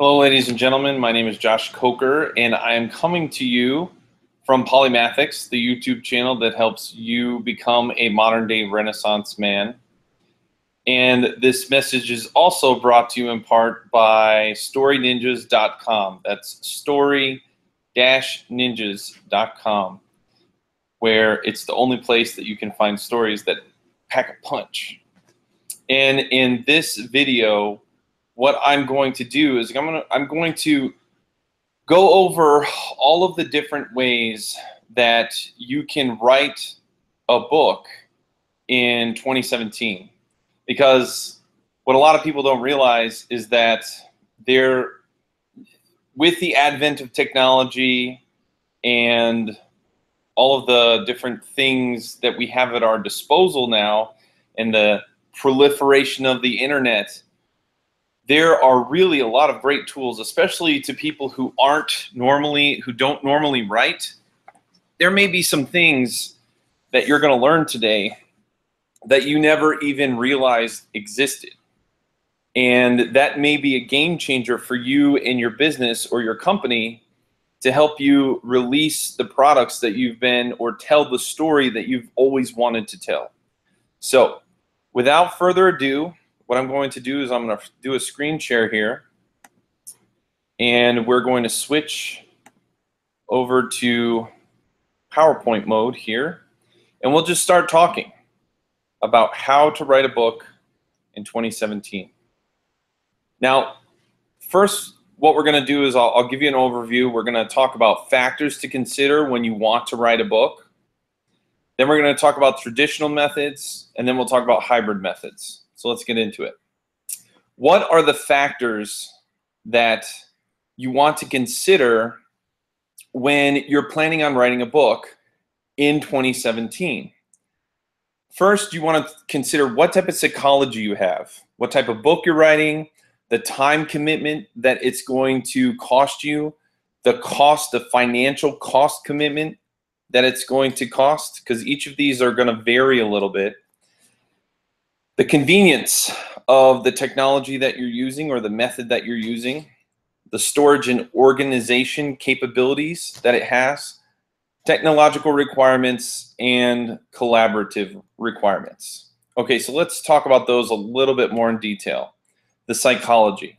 Hello, ladies and gentlemen. My name is Josh Coker, and I am coming to you from Polymathics, the YouTube channel that helps you become a modern-day Renaissance man. And this message is also brought to you in part by StoryNinjas.com. That's story-ninjas.com, where it's the only place that you can find stories that pack a punch. And in this video, what I'm going to do is I'm going to go over all of the different ways that you can write a book in 2017. Because what a lot of people don't realize is that with the advent of technology and all of the different things that we have at our disposal now and the proliferation of the internet, there are really a lot of great tools, especially to people who don't normally write. There may be some things that you're going to learn today that you never even realized existed. And that may be a game changer for you and your business or your company to help you release the products that you've been, or tell the story that you've always wanted to tell. So without further ado, what I'm going to do is I'm going to do a screen share here, and we're going to switch over to PowerPoint mode here, and we'll just start talking about how to write a book in 2017. Now, first, what we're going to do is I'll give you an overview. We're going to talk about factors to consider when you want to write a book. Then we're going to talk about traditional methods, and then we'll talk about hybrid methods. So let's get into it. What are the factors that you want to consider when you're planning on writing a book in 2017? First, you want to consider what type of psychology you have, what type of book you're writing, the time commitment that it's going to cost you, the financial cost commitment that it's going to cost, because each of these are going to vary a little bit. The convenience of the technology that you're using or the method that you're using, the storage and organization capabilities that it has, technological requirements, and collaborative requirements. Okay, so let's talk about those a little bit more in detail. The psychology.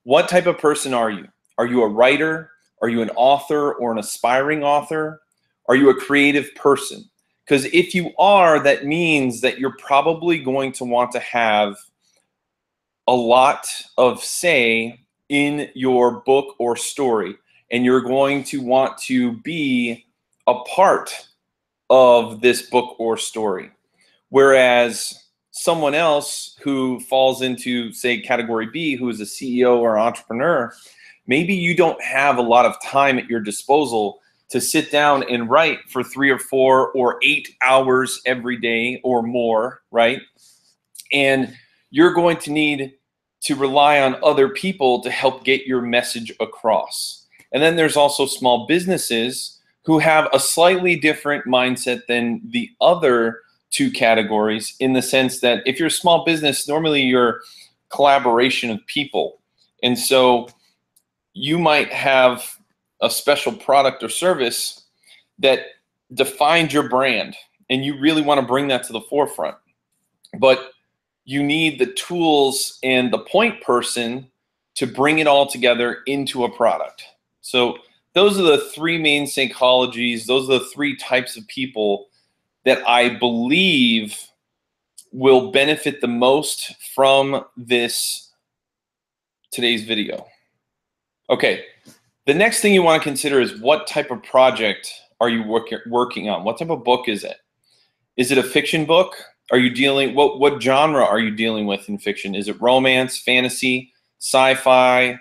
What type of person are you? Are you a writer? Are you an author or an aspiring author? Are you a creative person? Because if you are, that means that you're probably going to want to have a lot of say in your book or story, and you're going to want to be a part of this book or story. Whereas someone else who falls into, say, category B, who is a CEO or entrepreneur, maybe you don't have a lot of time at your disposal to sit down and write for 3 or 4 or 8 hours every day or more, right? And you're going to need to rely on other people to help get your message across. And then there's also small businesses who have a slightly different mindset than the other two categories, in the sense that if you're a small business, normally you're collaboration of people. And so you might have a special product or service that defines your brand, and you really want to bring that to the forefront. But you need the tools and the point person to bring it all together into a product. So those are the 3 main psychologies. Those are the 3 types of people that I believe will benefit the most from today's video. Okay. The next thing you want to consider is what type of project are you working on? What type of book is it? Is it a fiction book? Are you what genre are you dealing with in fiction? Is it romance, fantasy, sci-fi,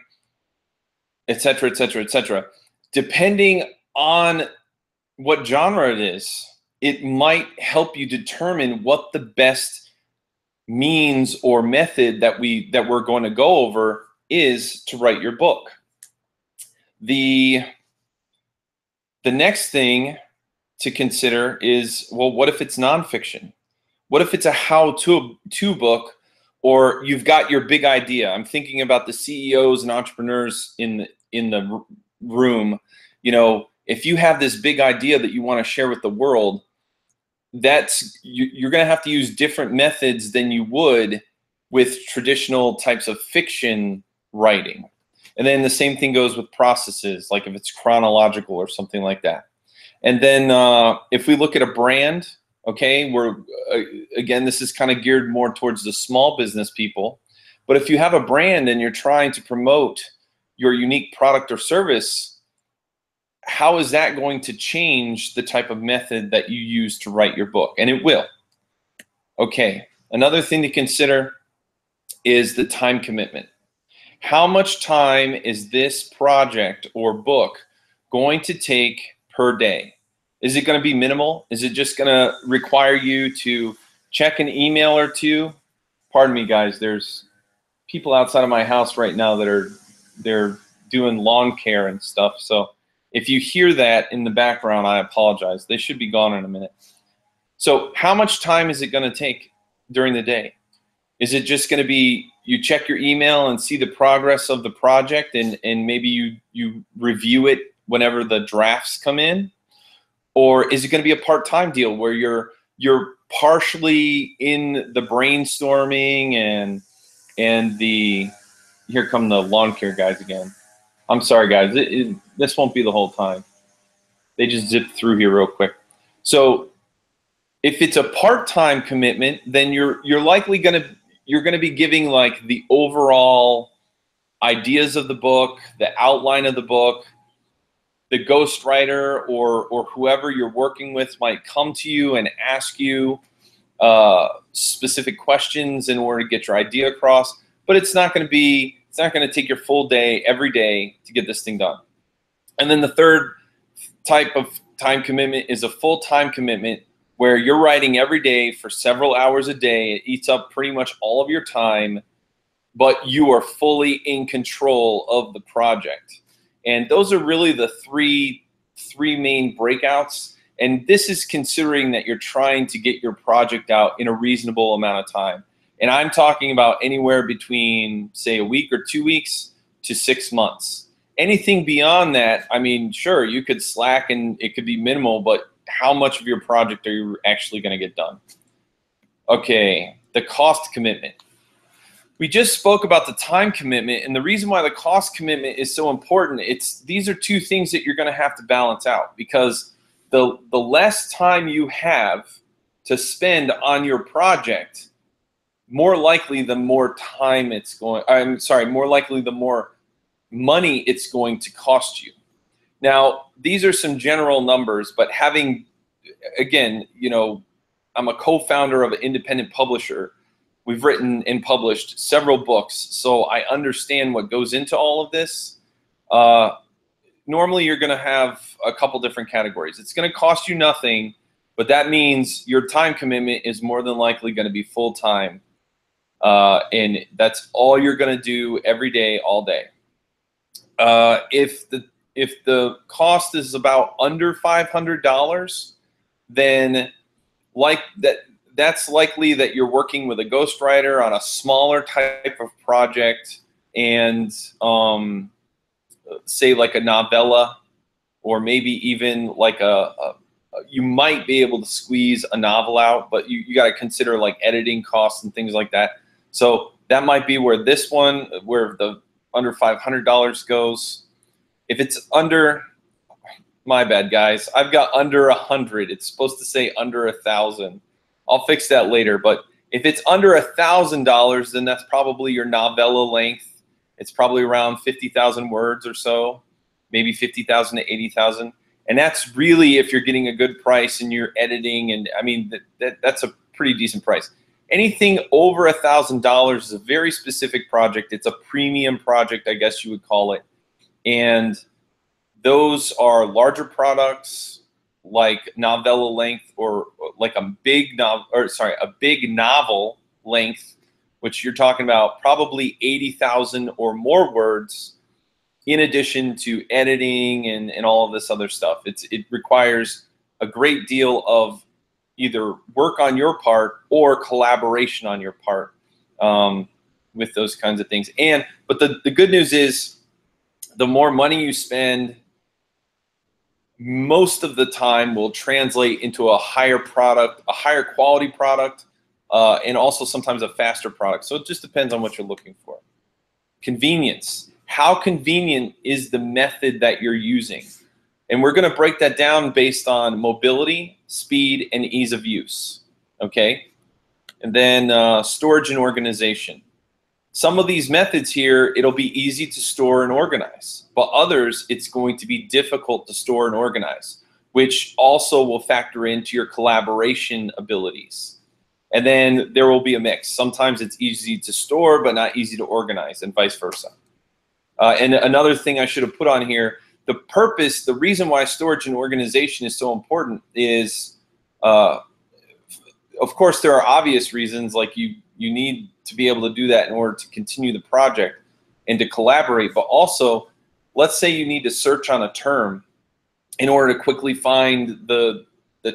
etc., etc., etc.? Depending on what genre it is, it might help you determine what the best means or method that we're going to go over is to write your book. The next thing to consider is, well, what if it's nonfiction? What if it's a how-to book, Or you've got your big idea. I'm thinking about the CEOs and entrepreneurs in the room. You know, if you have this big idea that you want to share with the world, you're going to have to use different methods than you would with traditional types of fiction writing. And then the same thing goes with processes, like if it's chronological or something like that. And then if we look at a brand, okay, again, this is kind of geared more towards the small business people. But if you have a brand and you're trying to promote your unique product or service, how is that going to change the type of method that you use to write your book? And it will. Okay, another thing to consider is the time commitment. How much time is this project or book going to take per day? Is it going to be minimal? Is it just going to require you to check an email or two? Pardon me, guys. There's people outside of my house right now that they're doing lawn care and stuff. So if you hear that in the background, I apologize. They should be gone in a minute. So how much time is it going to take during the day? Is it just going to be you check your email and see the progress of the project and maybe you review it whenever the drafts come in? Or is it going to be a part-time deal where you're partially in the brainstorming and the, here come the lawn care guys again. I'm sorry, guys. This won't be the whole time. They just zipped through here real quick. So if it's a part-time commitment, then you're likely going to be giving like the overall ideas of the book, the outline of the book. The ghostwriter or whoever you're working with might come to you and ask you specific questions in order to get your idea across. But it's not going to take your full day every day to get this thing done. And then the third type of time commitment is a full-time commitment where you're writing every day for several hours a day. It eats up pretty much all of your time, but you are fully in control of the project. And those are really the three main breakouts. And this is considering that you're trying to get your project out in a reasonable amount of time. And I'm talking about anywhere between, say, a week or 2 weeks to 6 months. Anything beyond that, I mean, sure, you could slack and it could be minimal, but how much of your project are you actually going to get done? Okay, the cost commitment. We just spoke about the time commitment, and the reason why the cost commitment is so important, these are two things that you're going to have to balance out, because the less time you have to spend on your project, more likely the more time more likely the more money it's going to cost you. Now, these are some general numbers, but again, you know, I'm a co-founder of an independent publisher. We've written and published several books, so I understand what goes into all of this. Normally, you're going to have a couple different categories. It's going to cost you nothing, but that means your time commitment is more than likely going to be full-time, and that's all you're going to do every day, all day. If the cost is about under $500, then that's likely that you're working with a ghostwriter on a smaller type of project, and say like a novella, or maybe even like you might be able to squeeze a novel out, but you got to consider like editing costs and things like that. So that might be where where the under $500 goes. If it's under, my bad guys, I've got under 100. It's supposed to say under 1,000. I'll fix that later, but if it's under $1,000, then that's probably your novella length. It's probably around 50,000 words or so, maybe 50,000 to 80,000. And that's really if you're getting a good price and you're editing, and I mean, that's a pretty decent price. Anything over $1,000 is a very specific project. It's a premium project, I guess you would call it. And those are larger products, like novella length, or like a big novel length, which you're talking about probably 80,000 or more words, in addition to editing and all of this other stuff. It requires a great deal of either work on your part or collaboration on your part. with those kinds of things. But the good news is, the more money you spend, most of the time will translate into a higher product, a higher quality product, and also sometimes a faster product. So it just depends on what you're looking for. Convenience. How convenient is the method that you're using? And we're going to break that down based on mobility, speed, and ease of use. Okay? And then storage and organization. Some of these methods here, it'll be easy to store and organize, but others, it's going to be difficult to store and organize, which also will factor into your collaboration abilities. And then there will be a mix. Sometimes it's easy to store, but not easy to organize, and vice versa. And another thing I should have put on here, the reason why storage and organization is so important is, of course, there are obvious reasons, like you need to be able to do that in order to continue the project and to collaborate. But also, let's say you need to search on a term in order to quickly find the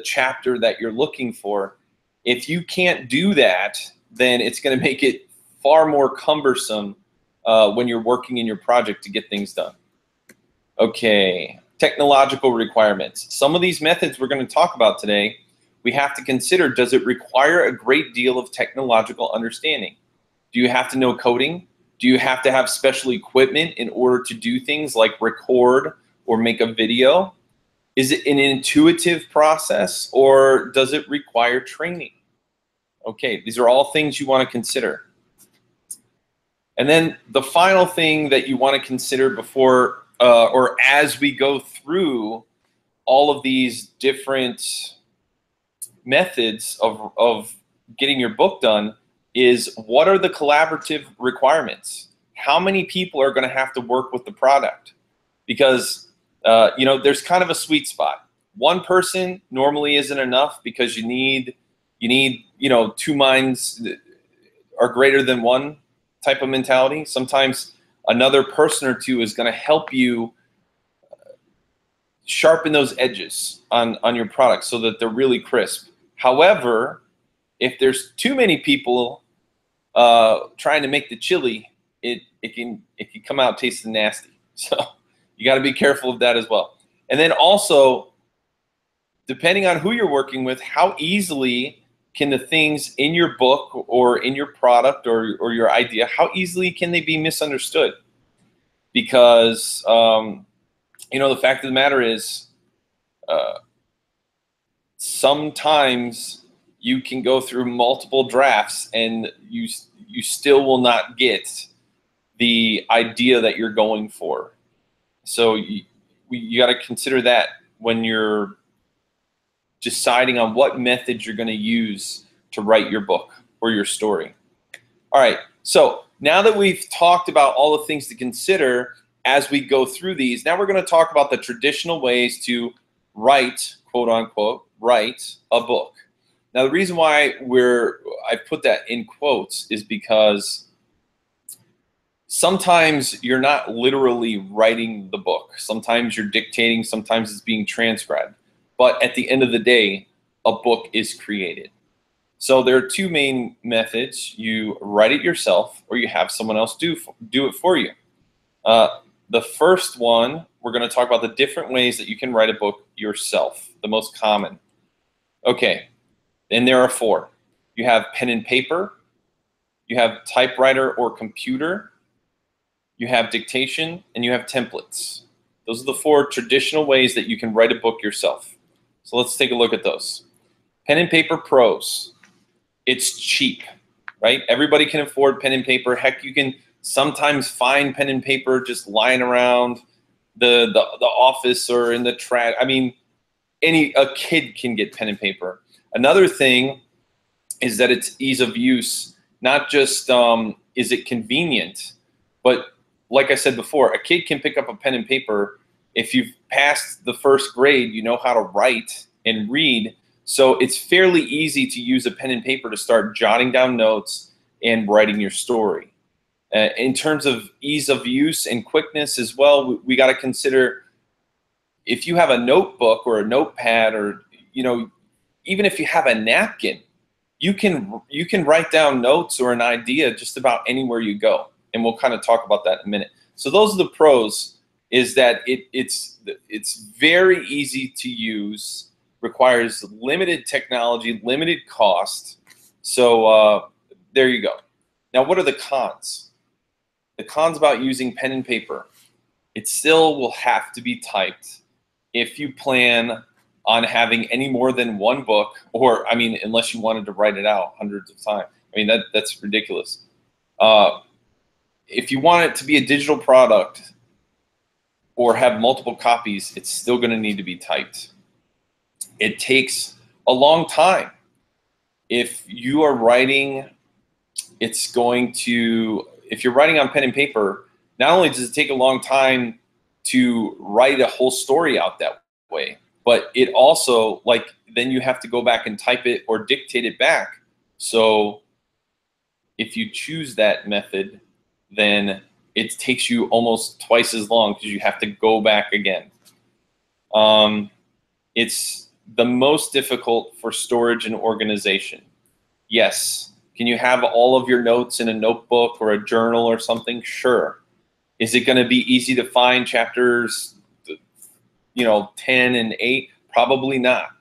chapter that you're looking for. If you can't do that, then it's going to make it far more cumbersome when you're working in your project to get things done. Okay, technological requirements. Some of these methods we're going to talk about today, we have to consider, does it require a great deal of technological understanding? Do you have to know coding? Do you have to have special equipment in order to do things like record or make a video? Is it an intuitive process, or does it require training? Okay, these are all things you want to consider. And then the final thing that you want to consider before or as we go through all of these different methods of getting your book done is, what are the collaborative requirements? How many people are going to have to work with the product? Because you know, there's kind of a sweet spot. One person normally isn't enough, because you need you know, two minds are greater than one type of mentality. Sometimes another person or two is going to help you sharpen those edges on your product so that they're really crisp. However, if there's too many people trying to make the chili, it can come out tasting nasty. So you got to be careful of that as well. And then also, depending on who you're working with, how easily can the things in your book or in your product or your idea, how easily can they be misunderstood? Because you know, the fact of the matter is, sometimes you can go through multiple drafts and you still will not get the idea that you're going for. So you got to consider that when you're deciding on what method you're going to use to write your book or your story. All right, so now that we've talked about all the things to consider as we go through these, now we're going to talk about the traditional ways to write, quote unquote, write a book. Now, the reason why I put that in quotes is because sometimes you're not literally writing the book. Sometimes you're dictating, sometimes it's being transcribed. But at the end of the day, a book is created. So there are two main methods. You write it yourself, or you have someone else do it for you. The first one, we're going to talk about the different ways that you can write a book yourself, the most common. Okay, and there are four. You have pen and paper, you have typewriter or computer, you have dictation, and you have templates. Those are the four traditional ways that you can write a book yourself. So let's take a look at those. Pen and paper pros. It's cheap, right? Everybody can afford pen and paper. Heck, you can sometimes find pen and paper just lying around the office or in the trash. I mean, a kid can get pen and paper. Another thing is that it's ease of use. Not just is it convenient, but like I said before, a kid can pick up a pen and paper. If you've passed the first grade, you know how to write and read. So it's fairly easy to use a pen and paper to start jotting down notes and writing your story. In terms of ease of use and quickness as well, we got to consider, if you have a notebook or a notepad, or, you know, even if you have a napkin, you can write down notes or an idea just about anywhere you go, and we'll kind of talk about that in a minute. So those are the pros, is that it's very easy to use, requires limited technology, limited cost. So there you go. Now, what are the cons? The cons about using pen and paper: it still will have to be typed if you plan on having any more than one book, or I mean, unless you wanted to write it out hundreds of times. I mean, that's ridiculous. If you want it to be a digital product or have multiple copies, it's still going to need to be typed. It takes a long time. If you are writing, if you're writing on pen and paper, not only does it take a long time to write a whole story out that way, but it also, like, then you have to go back and type it or dictate it back. So if you choose that method, then it takes you almost twice as long because you have to go back again. It's the most difficult for storage and organization. Yes. Can you have all of your notes in a notebook or a journal or something? Sure. Is it going to be easy to find chapters 10 and 8? Probably not.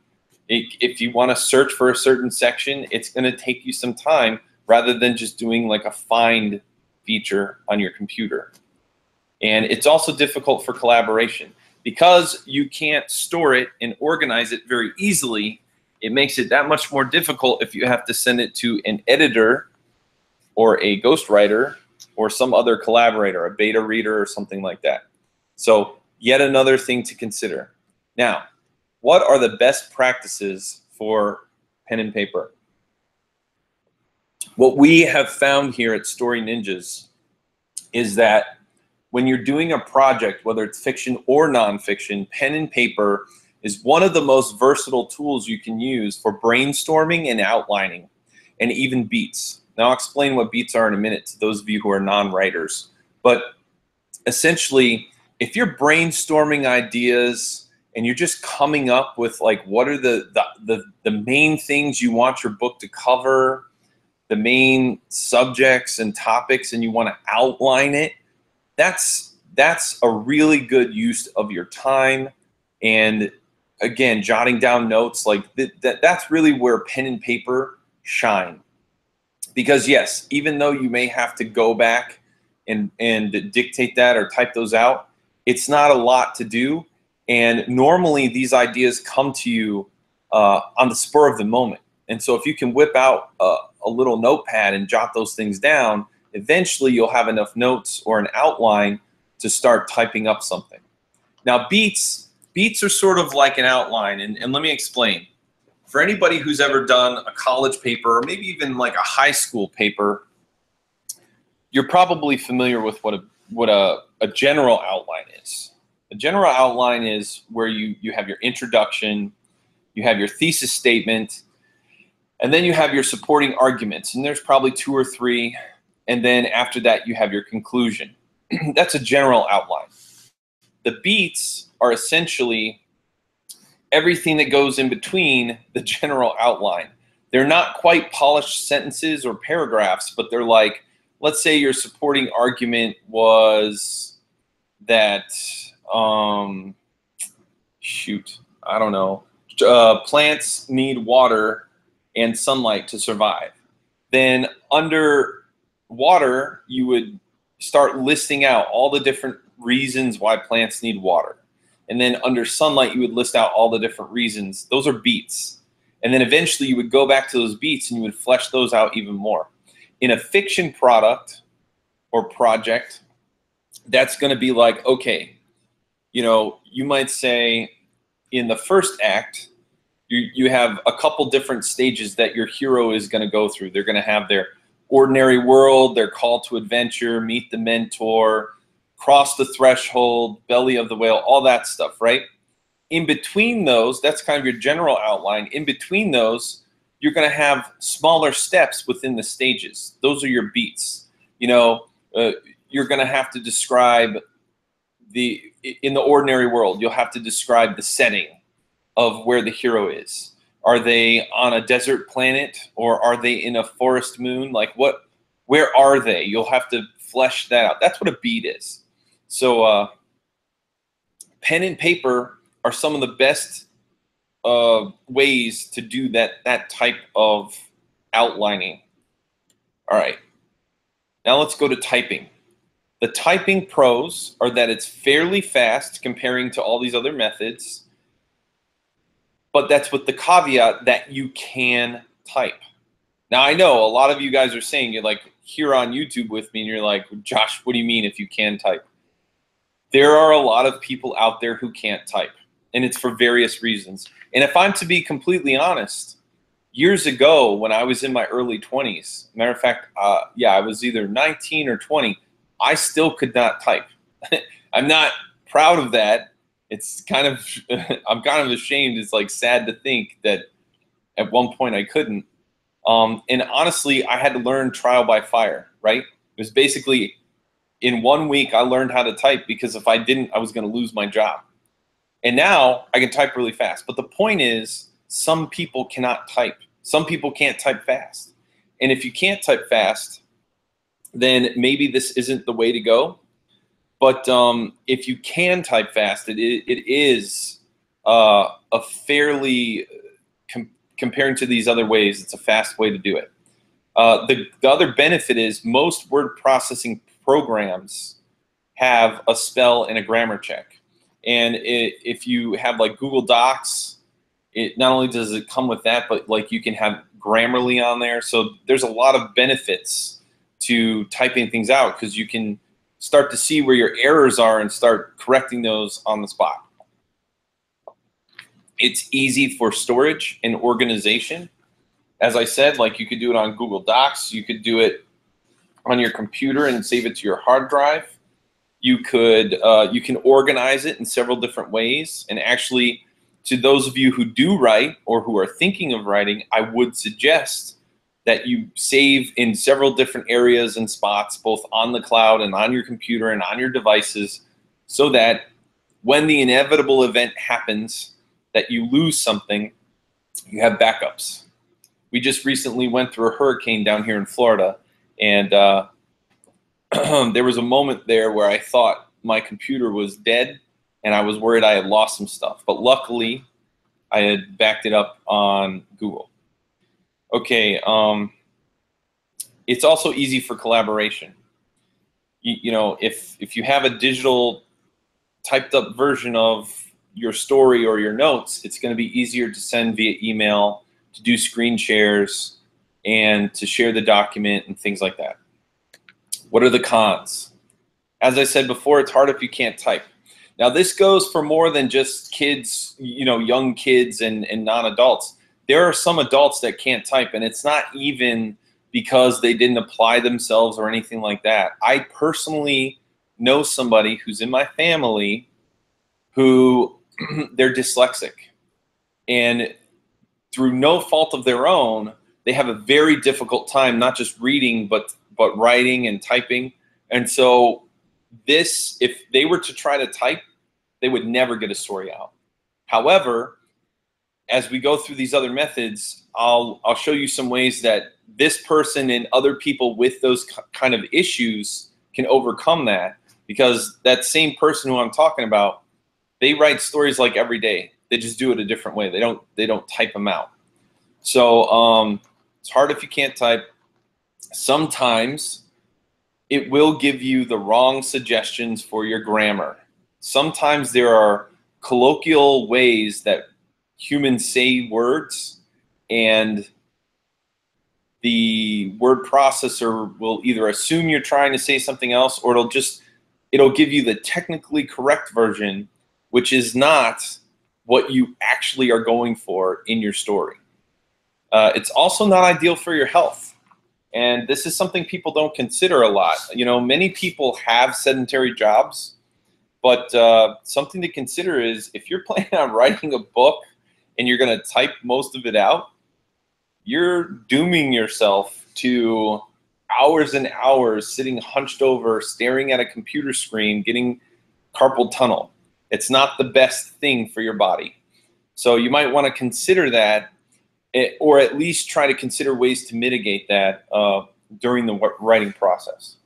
If you want to search for a certain section, it's going to take you some time, rather than just doing like a find feature on your computer. And it's also difficult for collaboration. Because you can't store it and organize it very easily, it makes it that much more difficult if you have to send it to an editor or a ghostwriter or some other collaborator, a beta reader or something like that. So yet another thing to consider. Now, what are the best practices for pen and paper? What we have found here at Story Ninjas is that when you're doing a project, whether it's fiction or nonfiction, pen and paper is one of the most versatile tools you can use for brainstorming and outlining, and even beats. Now, I'll explain what beats are in a minute to those of you who are non-writers. But essentially, if you're brainstorming ideas and you're just coming up with, like, what are the main things you want your book to cover, the main subjects and topics, and you want to outline it, that's a really good use of your time. And again, jotting down notes, like that's really where pen and paper shine. Because yes, even though you may have to go back and dictate that or type those out, it's not a lot to do. And normally these ideas come to you on the spur of the moment. And so if you can whip out a little notepad and jot those things down, eventually you'll have enough notes or an outline to start typing up something. Now, beats are sort of like an outline, and let me explain. For anybody who's ever done a college paper, or maybe even like a high school paper, you're probably familiar with what a general outline is. A general outline is where you have your introduction, you have your thesis statement, and then you have your supporting arguments, and there's probably 2 or 3, and then after that you have your conclusion. That's a general outline. The beats are essentially everything that goes in between the general outline. They're not quite polished sentences or paragraphs, but they're like, let's say your supporting argument was that, I don't know, plants need water and sunlight to survive. Then under water, you would start listing out all the different reasons why plants need water. And then under sunlight, you would list out all the different reasons. Those are beats. And then eventually you would go back to those beats and you would flesh those out even more. In a fiction product or project, that's going to be like, okay, you might say in the first act, you have a couple different stages that your hero is going to go through. They're going to have their ordinary world, their call to adventure, meet the mentor, cross the threshold, belly of the whale, all that stuff, right? In between those, that's kind of your general outline. In between those, you're going to have smaller steps within the stages. Those are your beats. You're going to have to describe in the ordinary world, you'll have to describe the setting of where the hero is. Are they on a desert planet, or are they in a forest moon? Like where are they? You'll have to flesh that out. That's what a beat is. So pen and paper are some of the best ways to do that type of outlining. All right, now let's go to typing. The typing pros are that it's fairly fast comparing to all these other methods, but that's with the caveat that you can type. Now, I know a lot of you guys are saying, you're like here on YouTube with me, and you're like, Josh, what do you mean if you can type? There are a lot of people out there who can't type, and it's for various reasons. And if I'm to be completely honest, years ago when I was in my early 20s, matter of fact, yeah, I was either 19 or 20, I still could not type. I'm not proud of that. It's kind of, I'm kind of ashamed. It's like sad to think that at one point I couldn't. And honestly, I had to learn trial by fire, right? It was basically in 1 week I learned how to type, because if I didn't, I was going to lose my job. And now I can type really fast. But the point is, some people cannot type. Some people can't type fast. And if you can't type fast, then maybe this isn't the way to go. But if you can type fast, it is a fairly, comparing to these other ways, it's a fast way to do it. The other benefit is most word processing programs have a spell and a grammar check. And if you have like Google Docs, it not only does it come with that, but like you can have Grammarly on there. So there's a lot of benefits to typing things out, because you can start to see where your errors are and start correcting those on the spot. It's easy for storage and organization. As I said, like you could do it on Google Docs, you could do it on your computer and save it to your hard drive. You can organize it in several different ways. And actually, to those of you who do write or who are thinking of writing, I would suggest that you save in several different areas and spots, both on the cloud and on your computer and on your devices, so that when the inevitable event happens that you lose something, you have backups. We just recently went through a hurricane down here in Florida, and there was a moment there where I thought my computer was dead, and I was worried I had lost some stuff. But luckily, I had backed it up on Google. Okay, it's also easy for collaboration. You know, if you have a digital typed up version of your story or your notes, it's going to be easier to send via email, to do screen shares, and to share the document and things like that. What are the cons? As I said before, it's hard if you can't type. Now, this goes for more than just kids, you know, young kids and non-adults. There are some adults that can't type, and it's not even because they didn't apply themselves or anything like that. I personally know somebody who's in my family who they're dyslexic, and through no fault of their own, they have a very difficult time not just reading but writing and typing. And so this, if they were to try to type, they would never get a story out. However, as we go through these other methods, I'll show you some ways that this person and other people with those kind of issues can overcome that, because that same person who I'm talking about, they write stories like every day. They just do it a different way. They don't type them out. So it's hard if you can't type. Sometimes it will give you the wrong suggestions for your grammar. Sometimes there are colloquial ways that humans say words, and the word processor will either assume you're trying to say something else, or it'll give you the technically correct version, which is not what you actually are going for in your story. It's also not ideal for your health. And this is something people don't consider a lot. You know, many people have sedentary jobs, but something to consider is if you're planning on writing a book and you're going to type most of it out, you're dooming yourself to hours and hours sitting hunched over, staring at a computer screen, getting carpal tunnel. It's not the best thing for your body. So you might want to consider that. or at least try to consider ways to mitigate that during the writing process.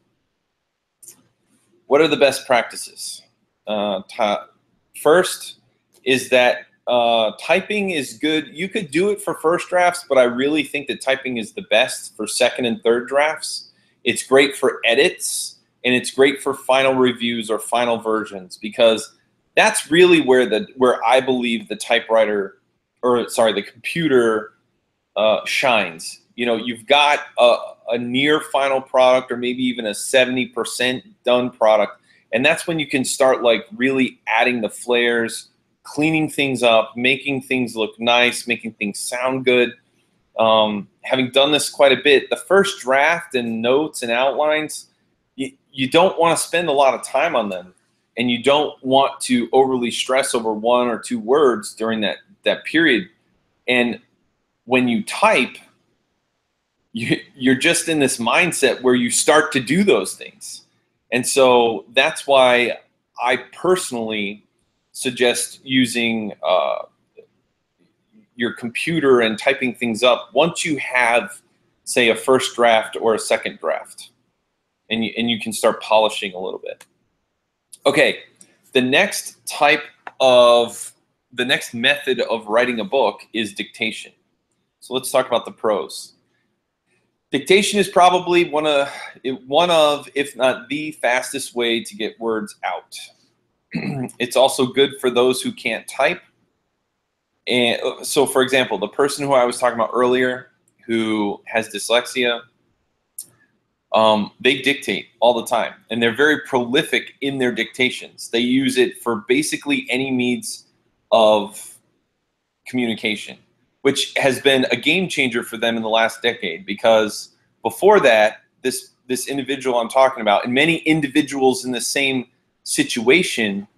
What are the best practices? First is that typing is good. You could do it for first drafts, but I really think that typing is the best for second and third drafts. It's great for edits, and it's great for final reviews or final versions, because that's really where I believe the typewriter, or sorry, the computer shines. You know, you've got a near final product, or maybe even a 70% done product, and that's when you can start like really adding the flares, cleaning things up, making things look nice, making things sound good. Having done this quite a bit, the first draft and notes and outlines, you don't want to spend a lot of time on them, and you don't want to overly stress over 1 or 2 words during that period. And when you type, you're just in this mindset where you start to do those things. And so that's why I personally suggest using your computer and typing things up once you have, say, a first draft or a second draft, and you can start polishing a little bit. Okay, the next method of writing a book is dictation. So let's talk about the pros. Dictation is probably one of, if not the fastest way to get words out. It's also good for those who can't type. And so, for example, the person who I was talking about earlier who has dyslexia, they dictate all the time, and they're very prolific in their dictations. They use it for basically any means of communication, which has been a game changer for them in the last decade, because before that, this individual I'm talking about, and many individuals in the same situation,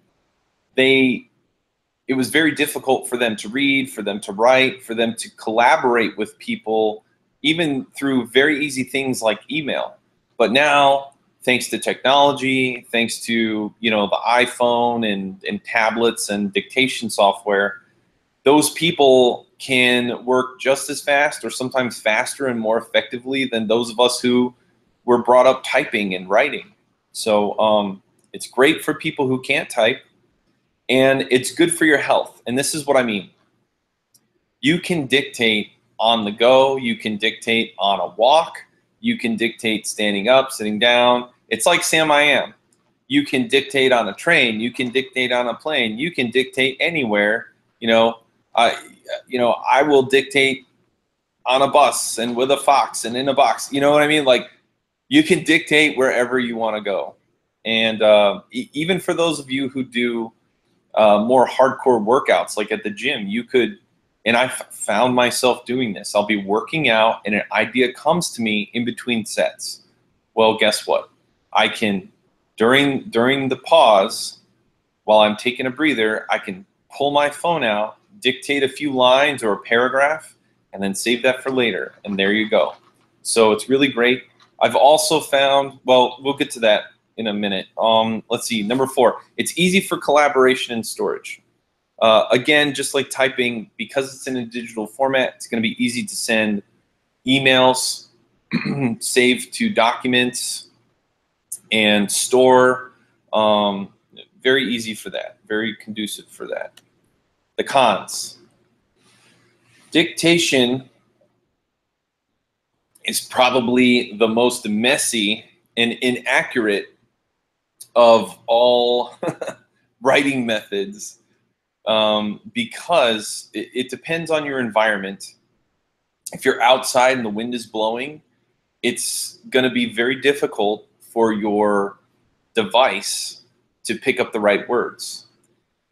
it was very difficult for them to read, for them to write, for them to collaborate with people, even through very easy things like email. But now, thanks to technology, thanks to, you know, the iPhone and tablets and dictation software, those people can work just as fast, or sometimes faster and more effectively than those of us who were brought up typing and writing. So it's great for people who can't type, and it's good for your health. And this is what I mean. You can dictate on the go. You can dictate on a walk. You can dictate standing up, sitting down. It's like Sam I Am. You can dictate on a train. You can dictate on a plane. You can dictate anywhere. You know, I will dictate on a bus and with a fox and in a box. You know what I mean? Like, you can dictate wherever you want to go. And even for those of you who do more hardcore workouts, like at the gym, you could, and I found myself doing this. I'll be working out and an idea comes to me in between sets. Well, guess what? I can, during the pause, while I'm taking a breather, I can pull my phone out, dictate a few lines or a paragraph, and then save that for later. And there you go. So it's really great. I've also found, well, we'll get to that in a minute. Let's see, number 4, it's easy for collaboration and storage. Again, just like typing, because it's in a digital format, it's going to be easy to send emails, save to documents, and store. Very easy for that, very conducive for that. The cons. Dictation is probably the most messy and inaccurate of all writing methods, because it depends on your environment. If you're outside and the wind is blowing, it's going to be very difficult for your device to pick up the right words.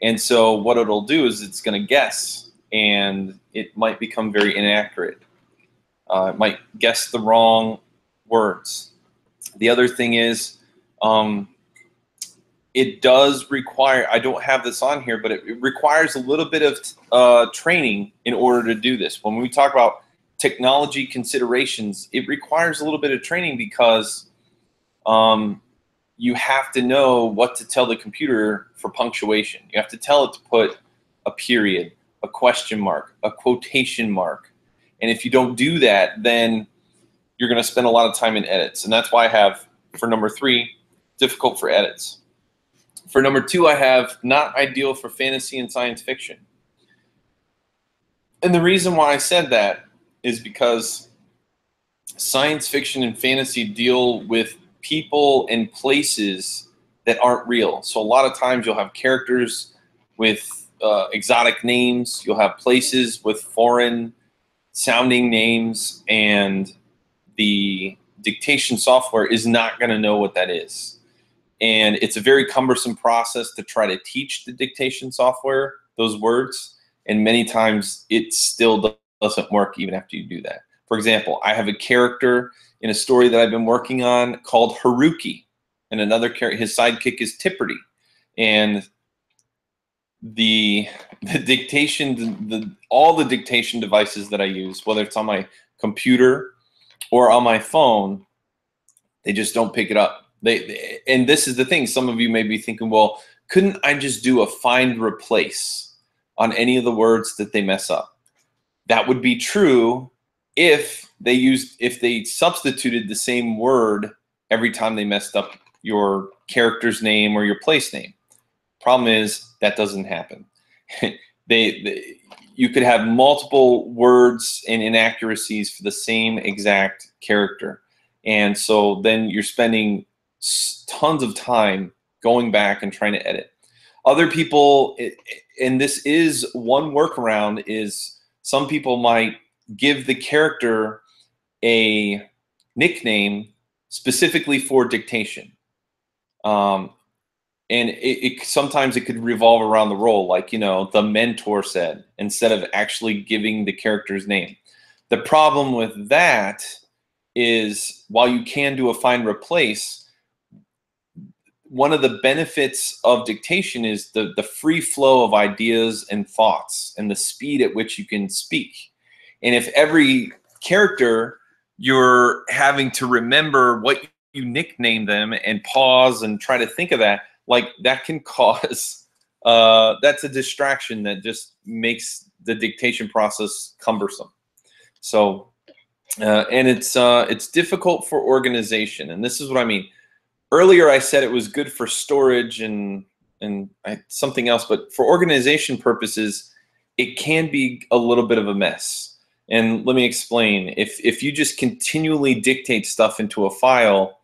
And so what it'll do is it's going to guess, and it might become very inaccurate. It might guess the wrong words. The other thing is, it does require, I don't have this on here, but it requires a little bit of training in order to do this. When we talk about technology considerations, it requires a little bit of training, because you have to know what to tell the computer for punctuation. You have to tell it to put a period, a question mark, a quotation mark. And if you don't do that, then you're going to spend a lot of time in edits. And that's why I have, for number 3, difficult for edits. For number 2, I have not ideal for fantasy and science fiction. And the reason why I said that is because science fiction and fantasy deal with people and places that aren't real. So a lot of times you'll have characters with exotic names. You'll have places with foreign sounding names, and the dictation software is not going to know what that is. And it's a very cumbersome process to try to teach the dictation software those words. And many times it still doesn't work even after you do that. For example, I have a character in a story that I've been working on called Haruki, and another character, his sidekick is Tipperty. And the dictation, all the dictation devices that I use, whether it's on my computer or on my phone, they just don't pick it up. And this is the thing. Some of you may be thinking, well, couldn't I just do a find replace on any of the words that they mess up? That would be true if they substituted the same word every time they messed up your character's name or your place name. Problem is that doesn't happen. You could have multiple words and inaccuracies for the same exact character. And so then you're spending tons of time going back and trying to edit. Other people, and this is one workaround, is some people might give the character a nickname specifically for dictation. And sometimes it could revolve around the role, like, you know, the mentor said, instead of actually giving the character's name. The problem with that is, while you can do a find replace, one of the benefits of dictation is the free flow of ideas and thoughts and the speed at which you can speak. And if every character you're having to remember what you nickname them and pause and try to think of that, like, that can cause, that's a distraction that just makes the dictation process cumbersome. So, and it's difficult for organization. And this is what I mean. Earlier I said it was good for storage and something else, but for organization purposes, it can be a little bit of a mess. And let me explain. If you just continually dictate stuff into a file,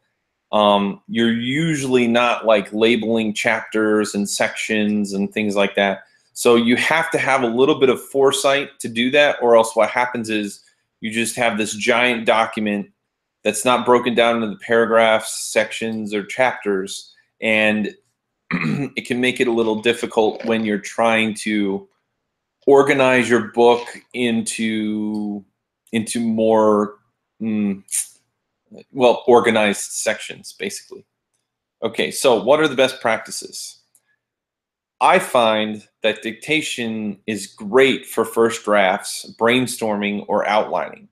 you're usually not like labeling chapters and sections and things like that. So you have to have a little bit of foresight to do that, or else what happens is you just have this giant document that's not broken down into the paragraphs, sections, or chapters, and it can make it a little difficult when you're trying to organize your book into more well, organized sections, basically. Okay, so what are the best practices? I find that dictation is great for first drafts, brainstorming, or outlining.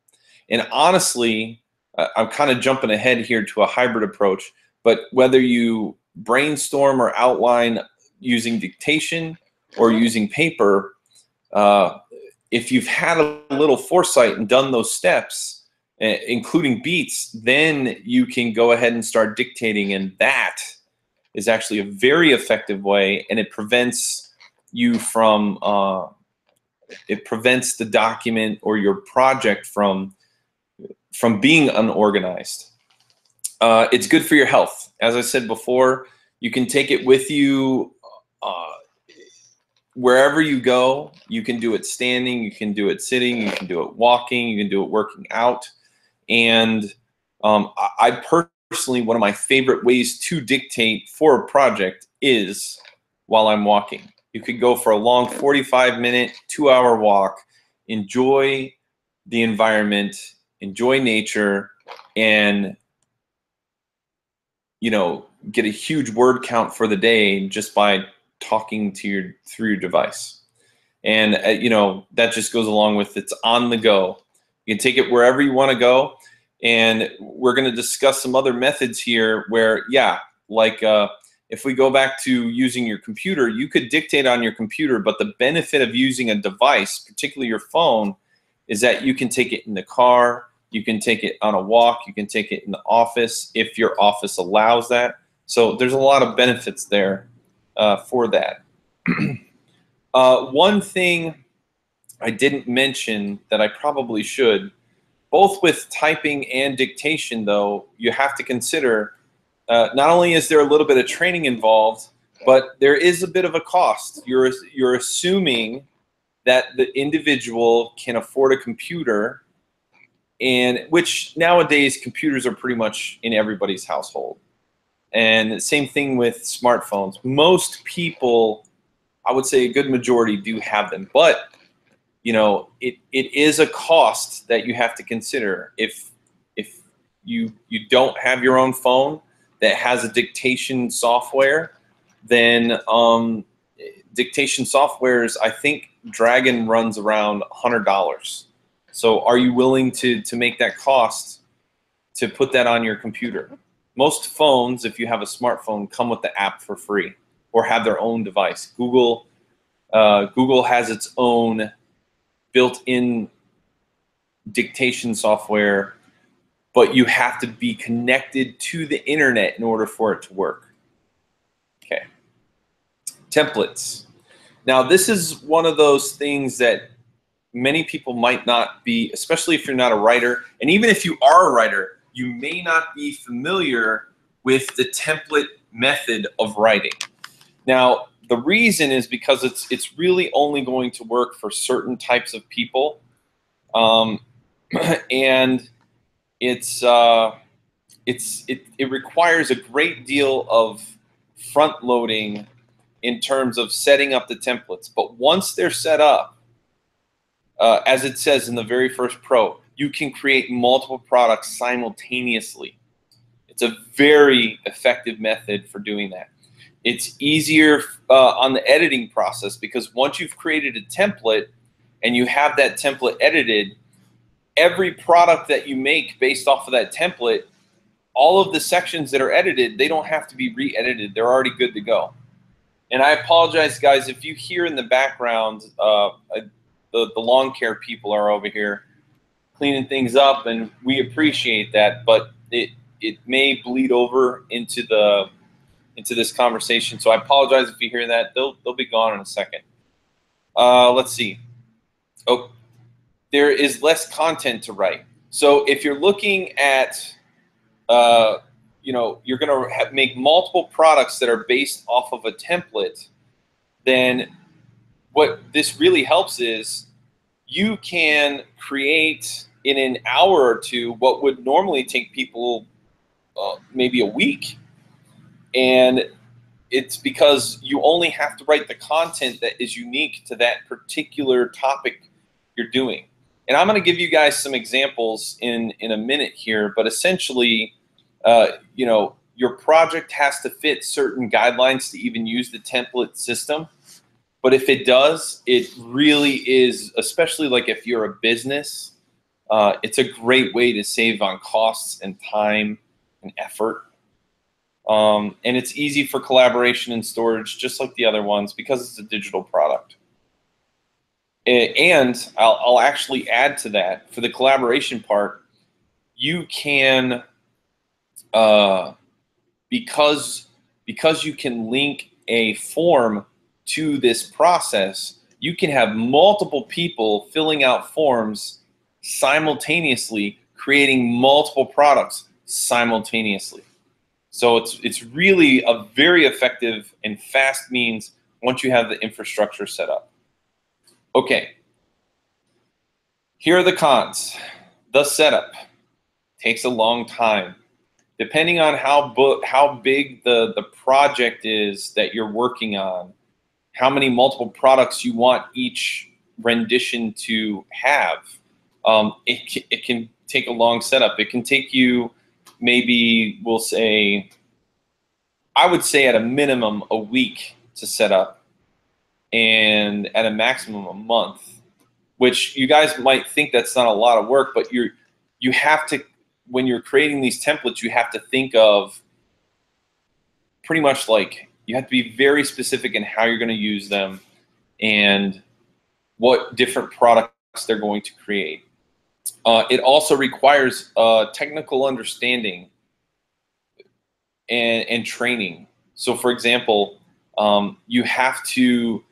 And honestly, I'm kind of jumping ahead here to a hybrid approach, but whether you brainstorm or outline using dictation or using paper, if you've had a little foresight and done those steps, including beats, then you can go ahead and start dictating, and that is actually a very effective way, and it prevents you from, it prevents the document or your project from being unorganized. It's good for your health. As I said before, you can take it with you wherever you go. You can do it standing, you can do it sitting, you can do it walking, you can do it working out. And I personally, one of my favorite ways to dictate for a project is while I'm walking. You could go for a long 45-minute, 2-hour walk, enjoy the environment, enjoy nature, and, you know, get a huge word count for the day just by talking to through your device. And you know, that just goes along with, it's on the go. You can take it wherever you want to go. And we're going to discuss some other methods here where, yeah, like if we go back to using your computer, you could dictate on your computer, but the benefit of using a device, particularly your phone, is that you can take it in the car, you can take it on a walk, you can take it in the office if your office allows that. So there's a lot of benefits there for that. One thing I didn't mention that I probably should, both with typing and dictation though, you have to consider not only is there a little bit of training involved, but there is a bit of a cost. You're assuming that the individual can afford a computer, and which nowadays computers are pretty much in everybody's household. And same thing with smartphones. Most people, I would say a good majority, do have them, but you know, it is a cost that you have to consider. If you don't have your own phone that has a dictation software, then dictation softwares, I think Dragon runs around $100. So are you willing to make that cost to put that on your computer? Most phones, if you have a smartphone, come with the app for free or have their own device. Google has its own built-in dictation software, but you have to be connected to the internet in order for it to work. Okay. Templates. Now, this is one of those things that many people might not be, especially if you're not a writer, and even if you are a writer, you may not be familiar with the template method of writing. Now, the reason is because it's really only going to work for certain types of people, and it requires a great deal of front loading in terms of setting up the templates. But once they're set up, as it says in the very first pro, you can create multiple products simultaneously. It's a very effective method for doing that. It's easier on the editing process because once you've created a template and you have that template edited, every product that you make based off of that template, all of the sections that are edited, they don't have to be re-edited. They're already good to go. And I apologize, guys, if you hear in the background, the lawn care people are over here cleaning things up, and we appreciate that, but it may bleed over into this conversation. So I apologize if you hear that. They'll be gone in a second. Let's see. Oh, there is less content to write. So if you're looking at, you know, you're going to make multiple products that are based off of a template, then what this really helps is you can create in an hour or two what would normally take people maybe a week. And it's because you only have to write the content that is unique to that particular topic you're doing. And I'm going to give you guys some examples in a minute here, but essentially, you know, your project has to fit certain guidelines to even use the template system. But if it does, it really is, especially like if you're a business, it's a great way to save on costs and time and effort. And it's easy for collaboration and storage, just like the other ones, because it's a digital product. And I'll actually add to that, for the collaboration part, you can, because you can link a form to this process, you can have multiple people filling out forms simultaneously, creating multiple products simultaneously. So it's really a very effective and fast means once you have the infrastructure set up. Okay, here are the cons. The setup takes a long time. Depending on how big the project is that you're working on, how many multiple products you want each rendition to have, it can take a long setup. It can take you maybe, we'll say, I would say at a minimum a week to set up, and at a maximum a month, which you guys might think that's not a lot of work, but you have to, when you're creating these templates, you have to think of pretty much like, you have to be very specific in how you're going to use them and what different products they're going to create. It also requires technical understanding and training. So for example, you have to,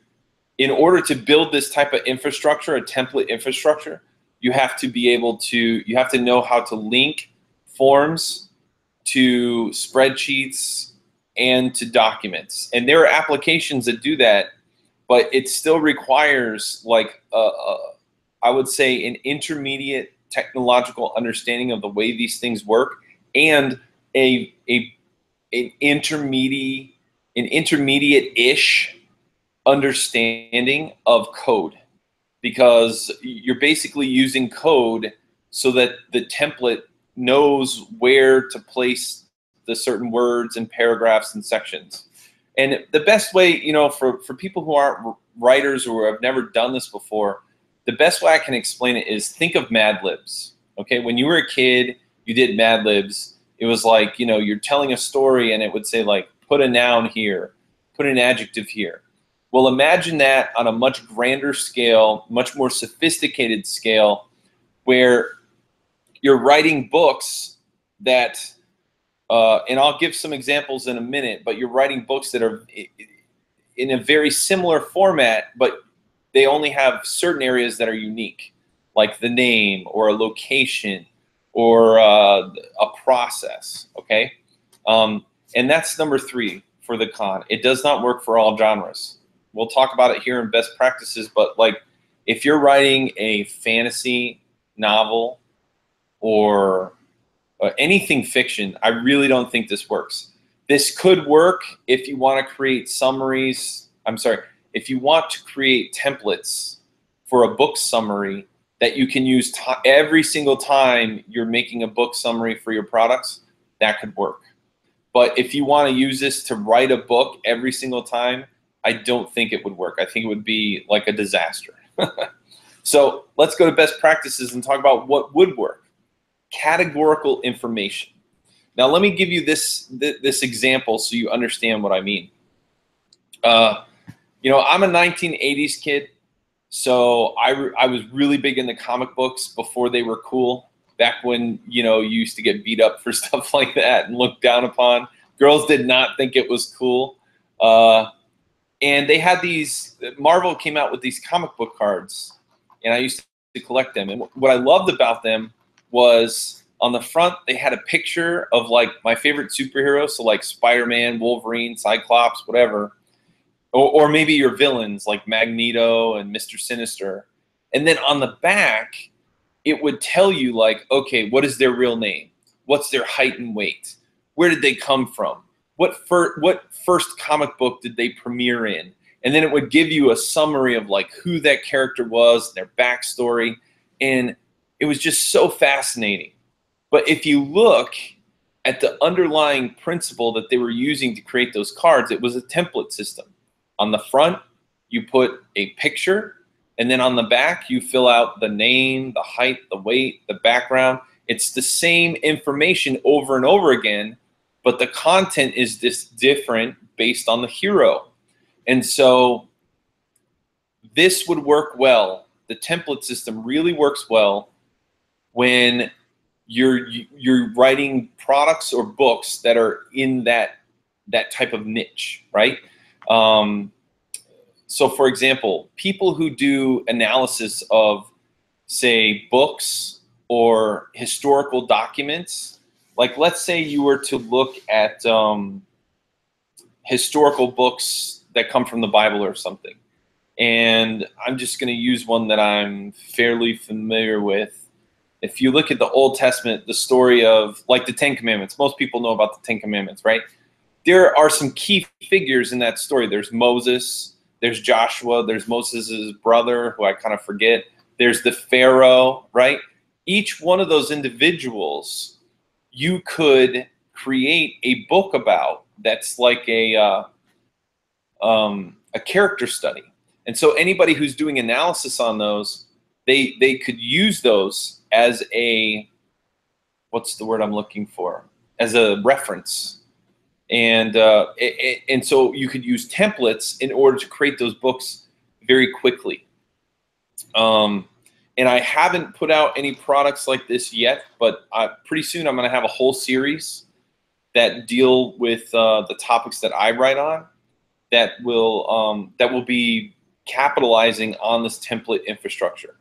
in order to build this type of infrastructure, a template infrastructure, you have to be able to, you have to know how to link forms to spreadsheets and to documents. And there are applications that do that, but it still requires, like, I would say, an intermediate technological understanding of the way these things work, and an intermediate-ish understanding of code, because you're basically using code so that the template knows where to place the certain words and paragraphs and sections. And the best way, you know, for people who aren't writers or have never done this before, the best way I can explain it is, think of Mad Libs. Okay, when you were a kid, you did Mad Libs. It was like, you know, you're telling a story and it would say, like, put a noun here, put an adjective here. Well, imagine that on a much grander scale, much more sophisticated scale, where you're writing books that, and I'll give some examples in a minute, but you're writing books that are in a very similar format, but they only have certain areas that are unique, like the name or a location or a process, okay? And that's number 3 for the con. It does not work for all genres. We'll talk about it here in best practices, but like, if you're writing a fantasy novel or anything fiction, I really don't think this works. This could work if you want to create summaries. I'm sorry, if you want to create templates for a book summary that you can use every single time you're making a book summary for your products, that could work. But if you want to use this to write a book every single time, I don't think it would work. I think it would be like a disaster. So let's go to best practices and talk about what would work. Categorical information. Now let me give you this example so you understand what I mean. You know, I'm a 1980s kid, so I was really big into comic books before they were cool. Back when, you know, you used to get beat up for stuff like that and looked down upon. Girls did not think it was cool. And they had these, Marvel came out with these comic book cards, and I used to collect them. And what I loved about them was, on the front, they had a picture of, like, my favorite superheroes, so like Spider-Man, Wolverine, Cyclops, whatever. Or maybe your villains like Magneto and Mr. Sinister. And then on the back, it would tell you, like, okay, what is their real name? What's their height and weight? Where did they come from? What first comic book did they premiere in? And then it would give you a summary of, like, who that character was, their backstory. And it was just so fascinating. But if you look at the underlying principle that they were using to create those cards, it was a template system. On the front, you put a picture, and then on the back, you fill out the name, the height, the weight, the background. It's the same information over and over again, but the content is just different based on the hero. And so this would work well. The template system really works well when you're writing products or books that are in that type of niche, right? So for example, people who do analysis of, say, books or historical documents, like, let's say you were to look at historical books that come from the Bible or something. And I'm just going to use one that I'm fairly familiar with. If you look at the Old Testament, the story of, like, the 10 Commandments, most people know about the 10 Commandments, right? There are some key figures in that story. There's Moses, there's Joshua, there's Moses' brother, who I kind of forget. There's the Pharaoh, right? Each one of those individuals, you could create a book about that's like a character study. And so anybody who's doing analysis on those, they could use those as a, what's the word I'm looking for? As a reference. And so you could use templates in order to create those books very quickly. And And I haven't put out any products like this yet, but pretty soon I'm going to have a whole series that deal with the topics that I write on that will be capitalizing on this template infrastructure.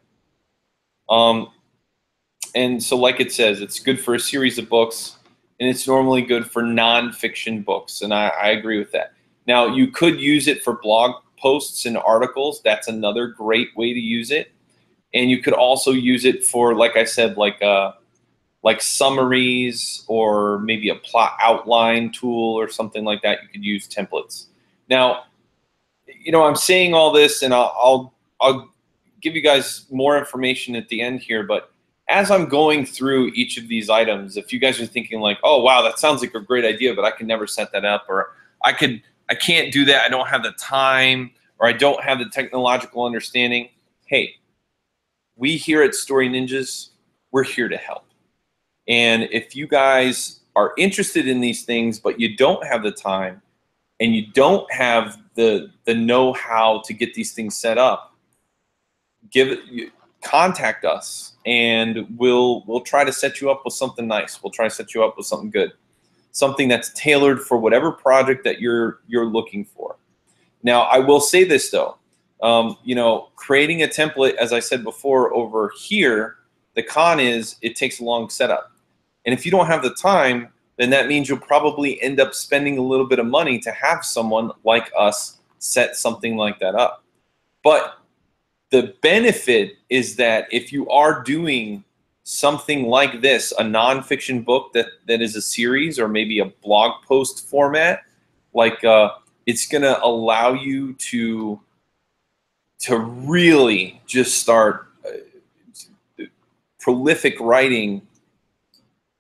And so like it says, it's good for a series of books, and it's normally good for nonfiction books, and I agree with that. Now, you could use it for blog posts and articles. That's another great way to use it. And you could also use it for, like I said, like summaries, or maybe a plot outline tool or something like that. You could use templates. Now, you know, I'm saying all this, and I'll give you guys more information at the end here, but as I'm going through each of these items, if you guys are thinking like, oh wow, that sounds like a great idea, but I can never set that up, or I can't do that, I don't have the time, or I don't have the technological understanding. Hey, we here at Story Ninjas, we're here to help. And if you guys are interested in these things, but you don't have the time, and you don't have the know-how to get these things set up, contact us, and we'll try to set you up with something nice. We'll try to set you up with something good, something that's tailored for whatever project that you're looking for. Now, I will say this though, you know, creating a template, as I said before over here, the con is it takes a long setup. And if you don't have the time, then that means you'll probably end up spending a little bit of money to have someone like us set something like that up. But the benefit is that if you are doing something like this, a nonfiction book that is a series, or maybe a blog post format, like it's going to allow you to really just start prolific writing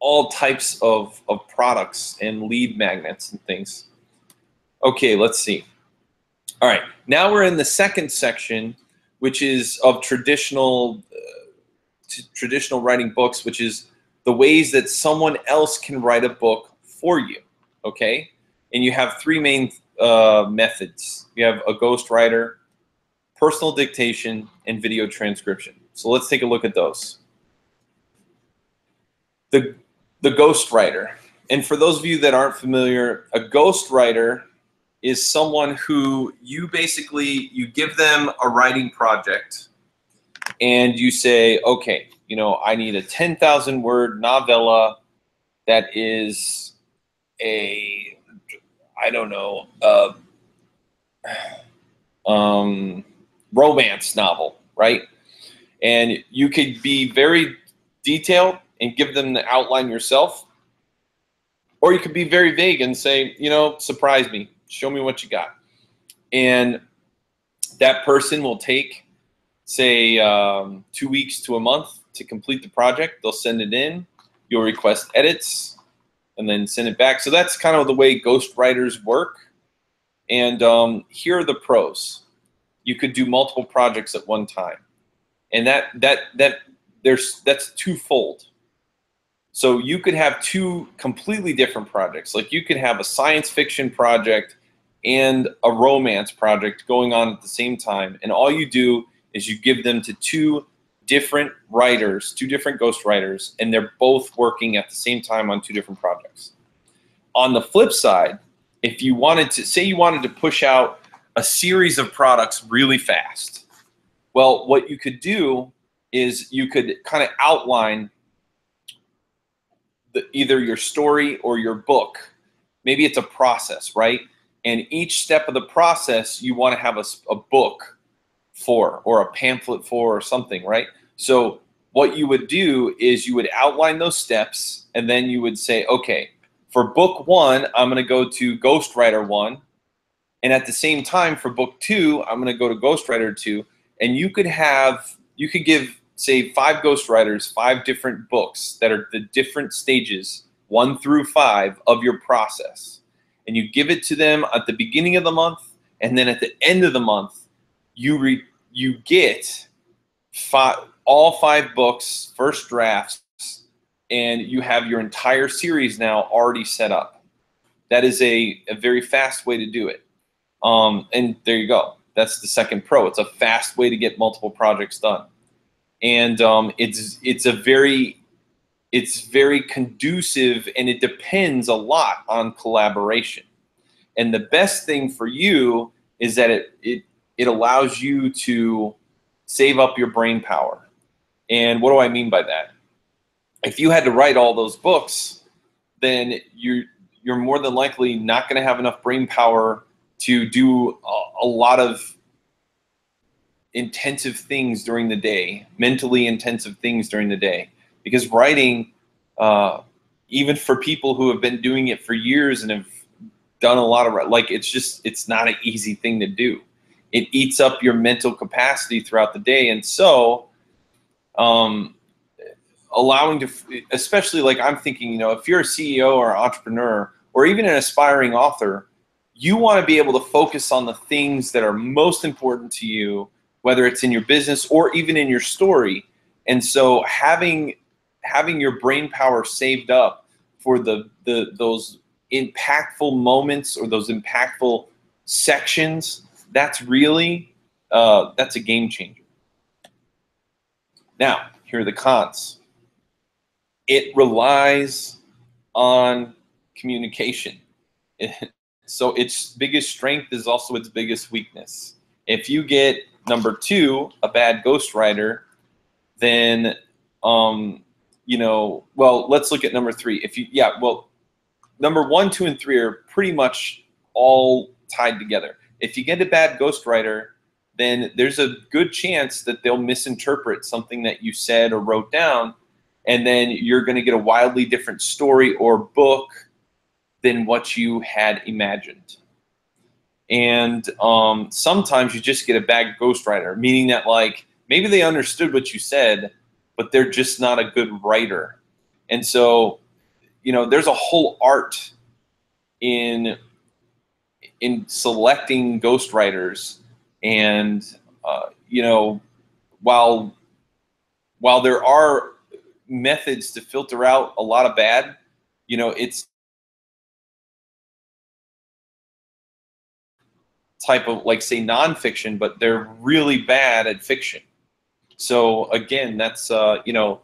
all types of products and lead magnets and things. Okay, let's see. All right, now we're in the second section, which is of traditional writing books, which is the ways that someone else can write a book for you, okay? And you have three main methods. You have a ghostwriter, personal dictation, and video transcription. So let's take a look at those. The ghostwriter. And for those of you that aren't familiar, a ghostwriter is someone who you give them a writing project, and you say, okay, you know, I need a 10,000 word novella that is a, I don't know, romance novel, right? And you could be very detailed and give them the outline yourself, or you could be very vague and say, you know, surprise me. Show me what you got. And that person will take, say, 2 weeks to a month to complete the project. They'll send it in. You'll request edits and then send it back. So that's kind of the way ghostwriters work. And here are the pros. You could do multiple projects at one time. And that's twofold. So you could have two completely different projects. Like you could have a science fiction project and a romance project going on at the same time. And all you do is you give them to two different writers, two different ghostwriters, and they're both working at the same time on two different projects. On the flip side, if you wanted to, say you wanted to push out a series of products really fast, well, what you could do is you could kind of outline either your story or your book. Maybe it's a process, right? And each step of the process, you want to have a book for, or a pamphlet for, or something, right? So what you would do is you would outline those steps, and then you would say, okay, for book one, I'm going to go to Ghostwriter 1, and at the same time for book 2, I'm going to go to Ghostwriter 2, and you could give, say, 5 ghostwriters 5 different books that are the different stages, 1 through 5 of your process. And you give it to them at the beginning of the month, and then at the end of the month, you get all 5 books, first drafts, and you have your entire series now already set up. That is a very fast way to do it. And there you go. That's the second pro. It's a fast way to get multiple projects done. and it's very conducive, and it depends a lot on collaboration. And the best thing for you is that it allows you to save up your brain power. And what do I mean by that? If you had to write all those books, then you're more than likely not going to have enough brain power to do a lot of intensive things during the day, mentally intensive things during the day. Because writing, even for people who have been doing it for years and have done a lot of, like, it's not an easy thing to do. It eats up your mental capacity throughout the day. And so allowing to, especially like I'm thinking, you know, if you're a CEO or entrepreneur or even an aspiring author, you want to be able to focus on the things that are most important to you, whether it's in your business or even in your story. And so having your brain power saved up for those impactful moments or those impactful sections, that's really that's a game changer. Now, here are the cons. It relies on communication. So its biggest strength is also its biggest weakness. If you get, number 2, a bad ghostwriter, then you know, well, let's look at number 3. Number 1, 2, and 3 are pretty much all tied together. If you get a bad ghostwriter, then there's a good chance that they'll misinterpret something that you said or wrote down, and then you're going to get a wildly different story or book than what you had imagined. And sometimes you just get a bad ghostwriter, meaning that, like, maybe they understood what you said, but they're just not a good writer. And so, you know, there's a whole art in selecting ghostwriters. And you know, while there are methods to filter out a lot of bad, you know, it's type of, like, say, nonfiction, but they're really bad at fiction. So again, that's you know,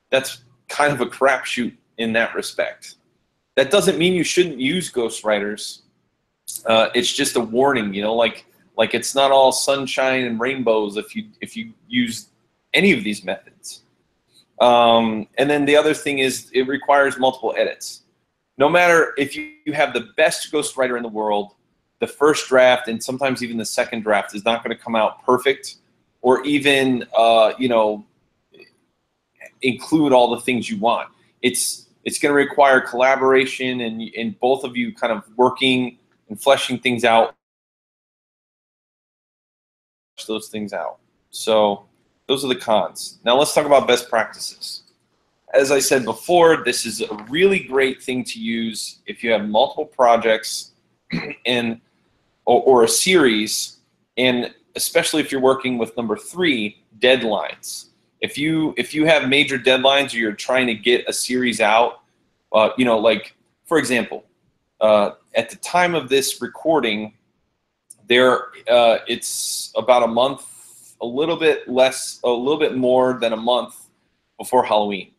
that's kind of a crapshoot in that respect. That doesn't mean you shouldn't use ghostwriters. It's just a warning, you know, like it's not all sunshine and rainbows if you use any of these methods. And then the other thing is it requires multiple edits. No matter if you have the best ghostwriter in the world, the first draft and sometimes even the second draft is not going to come out perfect, or even you know, include all the things you want. It's going to require collaboration and both of you kind of working and fleshing things out. Those things out. So those are the cons. Now let's talk about best practices. As I said before, this is a really great thing to use if you have multiple projects and or a series, and especially if you're working with number 3, deadlines. If you have major deadlines or you're trying to get a series out, you know, like, for example, at the time of this recording, it's about a month, a little bit more than a month before Halloween.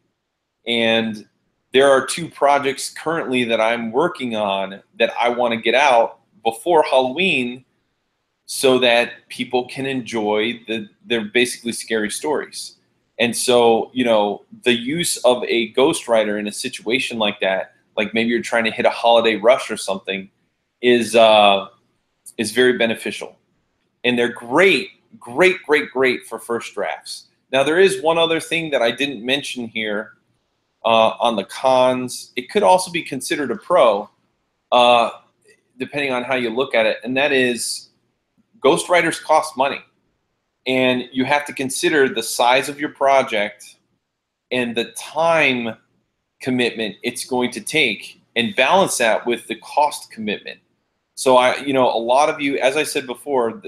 And there are 2 projects currently that I'm working on that I want to get out before Halloween so that people can enjoy their basically scary stories. And so, you know, the use of a ghostwriter in a situation like that, like maybe you're trying to hit a holiday rush or something, is very beneficial. And they're great for first drafts. Now, there is one other thing that I didn't mention here on the cons. It could also be considered a pro, depending on how you look at it, and that is ghostwriters cost money. And you have to consider the size of your project and the time commitment it's going to take and balance that with the cost commitment. So you know, a lot of you, as I said before,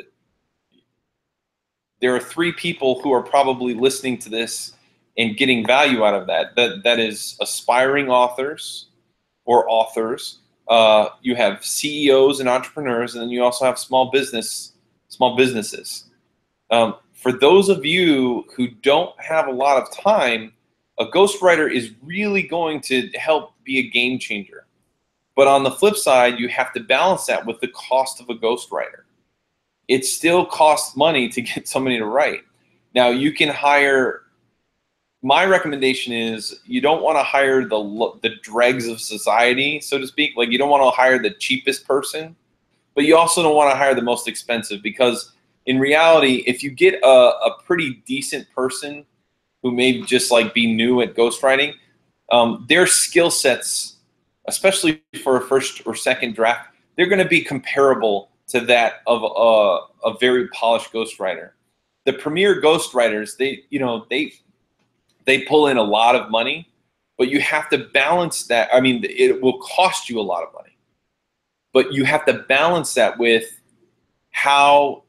there are 3 people who are probably listening to this and getting value out of that. That is aspiring authors or authors. You have CEOs and entrepreneurs, and then you also have small businesses. for those of you who don't have a lot of time, a ghostwriter is really going to help be a game changer. But on the flip side, you have to balance that with the cost of a ghostwriter. It still costs money to get somebody to write. Now, you can hire, my recommendation is you don't want to hire the dregs of society, so to speak. Like, you don't want to hire the cheapest person, but you also don't want to hire the most expensive, because in reality, if you get a pretty decent person who may just like be new at ghostwriting, their skill sets, especially for a first or second draft, they're going to be comparable to that of a very polished ghostwriter. The premier ghostwriters, they pull in a lot of money, but you have to balance that. I mean, it will cost you a lot of money, but you have to balance that with how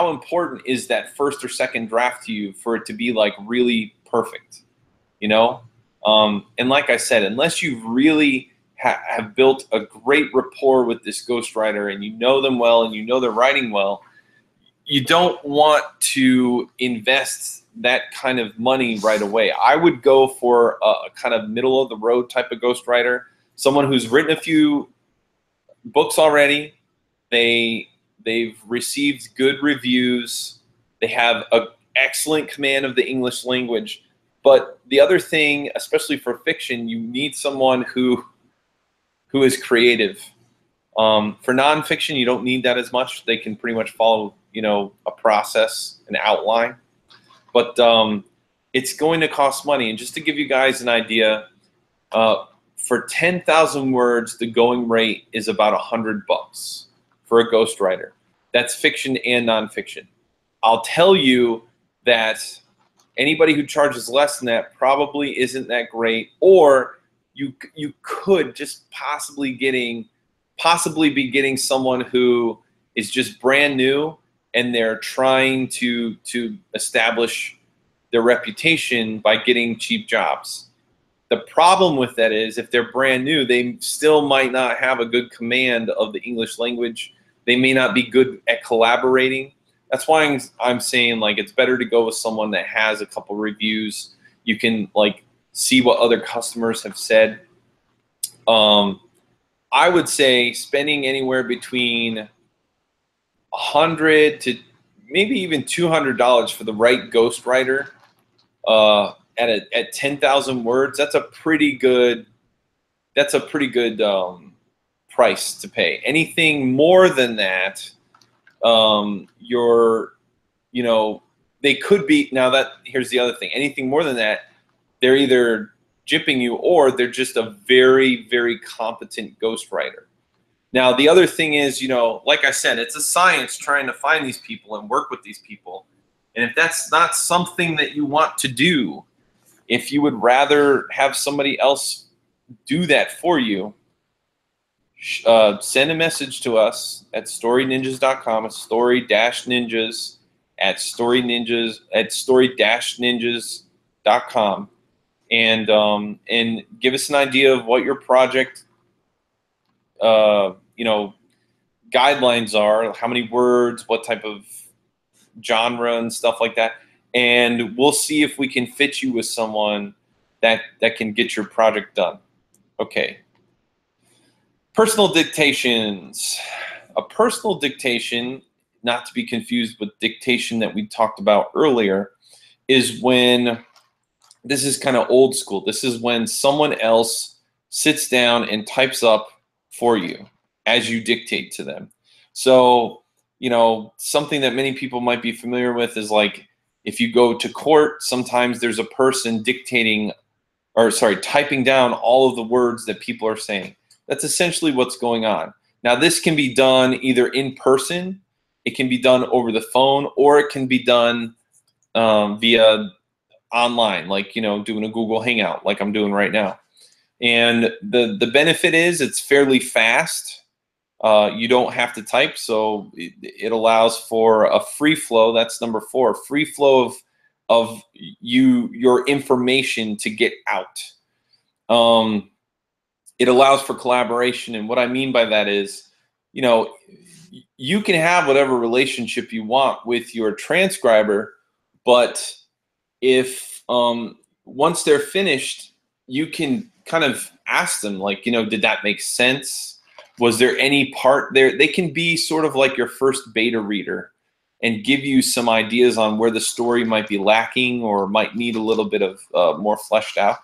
important is that first or second draft to you for it to be like really perfect, you know? And like I said, unless you've really have built a great rapport with this ghostwriter and you know them well and you know they're writing well, you don't want to invest that kind of money right away. I would go for a kind of middle of the road type of ghostwriter, someone who's written a few books already. They've received good reviews. They have an excellent command of the English language. But the other thing, especially for fiction, you need someone who is creative. For nonfiction, you don't need that as much. They can pretty much follow, a process, an outline. But it's going to cost money. And just to give you guys an idea, for 10,000 words, the going rate is about $100 for a ghostwriter. That's fiction and nonfiction. I'll tell you that anybody who charges less than that probably isn't that great, or you could just possibly be getting someone who is just brand new and they're trying to establish their reputation by getting cheap jobs. The problem with that is if they're brand new, they still might not have a good command of the English language. They may not be good at collaborating. That's why I'm saying, like, it's better to go with someone that has a couple reviews. You can like see what other customers have said. I would say spending anywhere between $100 to maybe even $200 for the right ghostwriter at 10,000 words. That's a pretty good price to pay. Anything more than that, they could be, now that, here's the other thing, anything more than that, they're either gypping you or they're just a very, very competent ghostwriter. Now, the other thing is, like I said, it's a science trying to find these people and work with these people. And if that's not something that you want to do, if you would rather have somebody else do that for you, send a message to us at storyninjas.com. It's story-ninjas at story-ninjas.com, and give us an idea of what your project guidelines are, how many words, what type of genre and stuff like that, and we'll see if we can fit you with someone that can get your project done. Okay. Personal dictations. A personal dictation, not to be confused with dictation that we talked about earlier, is when, this is kind of old school, this is when someone else sits down and types up for you as you dictate to them. So, something that many people might be familiar with is like, if you go to court, sometimes there's a person typing down all of the words that people are saying. That's essentially what's going on. Now, this can be done either in person, it can be done over the phone, or it can be done via online, like, doing a Google Hangout like I'm doing right now. And the benefit is it's fairly fast. You don't have to type, so it allows for a free flow. That's number 4, free flow of your information to get out. It allows for collaboration, and what I mean by that is, you can have whatever relationship you want with your transcriber, but if once they're finished, you can kind of ask them, like, did that make sense? Was there any part there? They can be sort of like your first beta reader and give you some ideas on where the story might be lacking or might need a little bit of more fleshed out.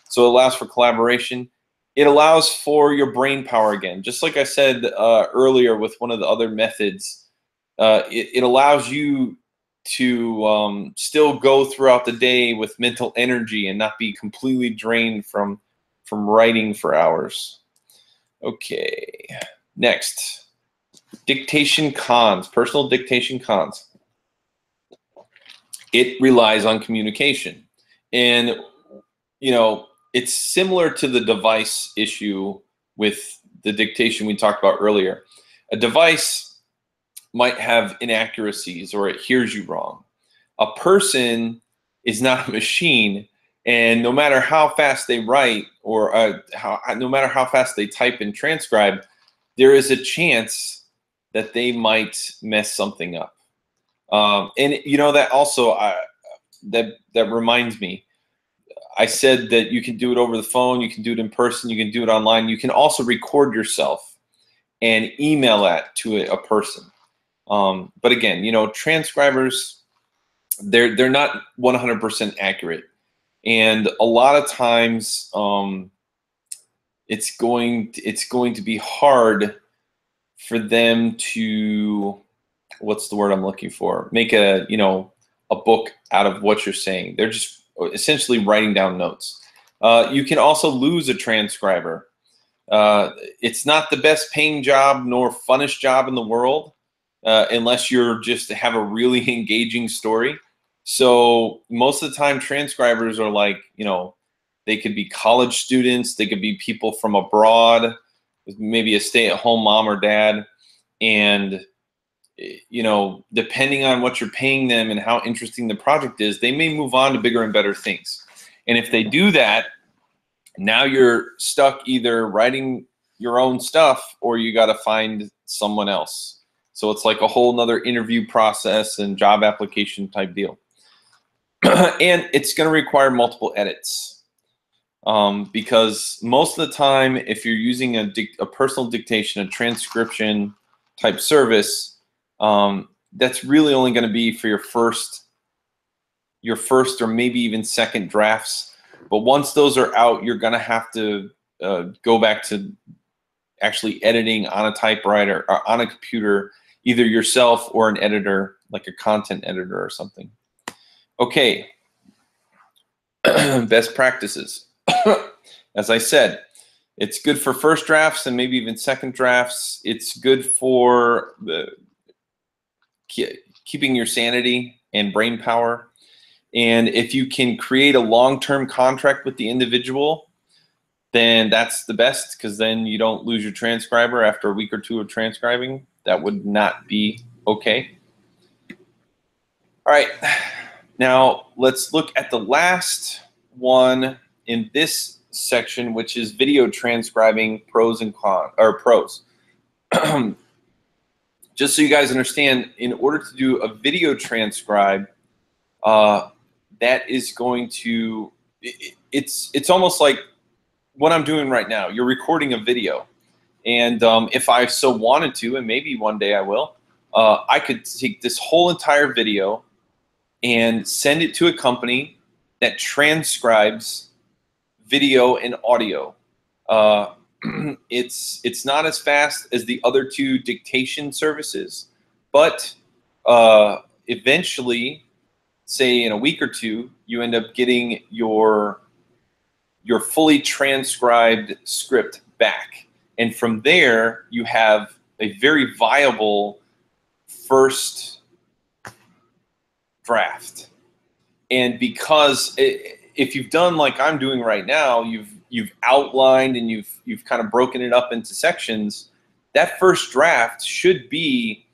So it allows for collaboration. It allows for your brain power again. Just like I said earlier with one of the other methods, it allows you to still go throughout the day with mental energy and not be completely drained from writing for hours. Okay, next, dictation cons, personal dictation cons. It relies on communication. And, it's similar to the device issue with the dictation we talked about earlier. A device might have inaccuracies or it hears you wrong. A person is not a machine, and no matter how fast they write or no matter how fast they type and transcribe, there is a chance that they might mess something up. And that also that reminds me. I said that you can do it over the phone, you can do it in person, you can do it online. You can also record yourself and email that to a person. But again, transcribers, they're not 100% accurate, and a lot of times it's going to be hard for them to, what's the word I'm looking for? Make a book out of what you're saying. They're just essentially writing down notes. You can also lose a transcriber. It's not the best paying job nor funnest job in the world unless you're just have a really engaging story. So most of the time transcribers are like, they could be college students, they could be people from abroad, maybe a stay-at-home mom or dad, and depending on what you're paying them and how interesting the project is, they may move on to bigger and better things. And if they do that, now you're stuck either writing your own stuff or you got to find someone else. So it's like a whole nother interview process and job application type deal. And it's going to require multiple edits because most of the time, if you're using a personal dictation, a transcription type service, that's really only going to be for your first or maybe even second drafts. But once those are out, you're going to have to go back to actually editing on a typewriter or on a computer, either yourself or an editor, like a content editor or something. Okay, best practices. As I said, it's good for first drafts and maybe even second drafts. It's good for keeping your sanity and brain power. And if you can create a long-term contract with the individual, then that's the best, because then you don't lose your transcriber after a week or two of transcribing. That would not be okay. All right, now let's look at the last one in this section, which is video transcribing pros and cons, or pros. Just so you guys understand, in order to do a video transcribe, that is going to, it's almost like what I'm doing right now. You're recording a video, and if I so wanted to, and maybe one day I will, I could take this whole entire video and send it to a company that transcribes video and audio. It's not as fast as the other two dictation services, but eventually, say in a week or two, you end up getting your fully transcribed script back. And from there, you have a very viable first draft. And because if you've done like I'm doing right now, you've outlined and you've kind of broken it up into sections, that first draft should be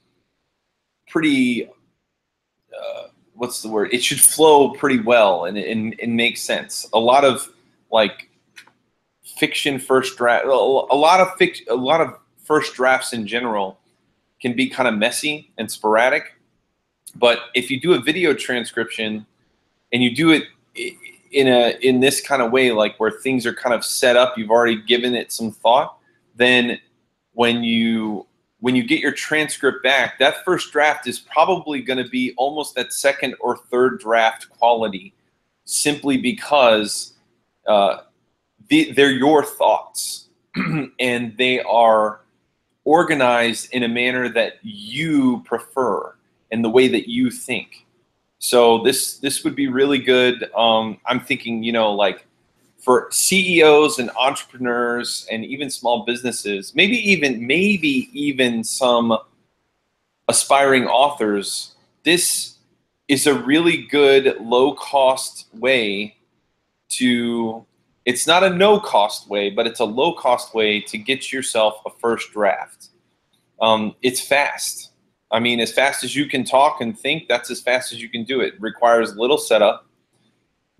pretty, what's the word? It should flow pretty well and make sense. A lot of like fiction first draft, a lot of first drafts in general can be kind of messy and sporadic. But if you do a video transcription and you do it in this kind of way, like where things are kind of set up, you've already given it some thought, then when you get your transcript back, that first draft is probably going to be almost that second or third draft quality, simply because they're your thoughts and they are organized in a manner that you prefer and the way that you think. So this would be really good. I'm thinking, you know, like for CEOs and entrepreneurs and even small businesses, maybe even some aspiring authors, this is a really good low-cost way to, it's not a no-cost way, but it's a low-cost way to get yourself a first draft. It's fast. I mean, as fast as you can talk and think, that's as fast as you can do it. It requires little setup.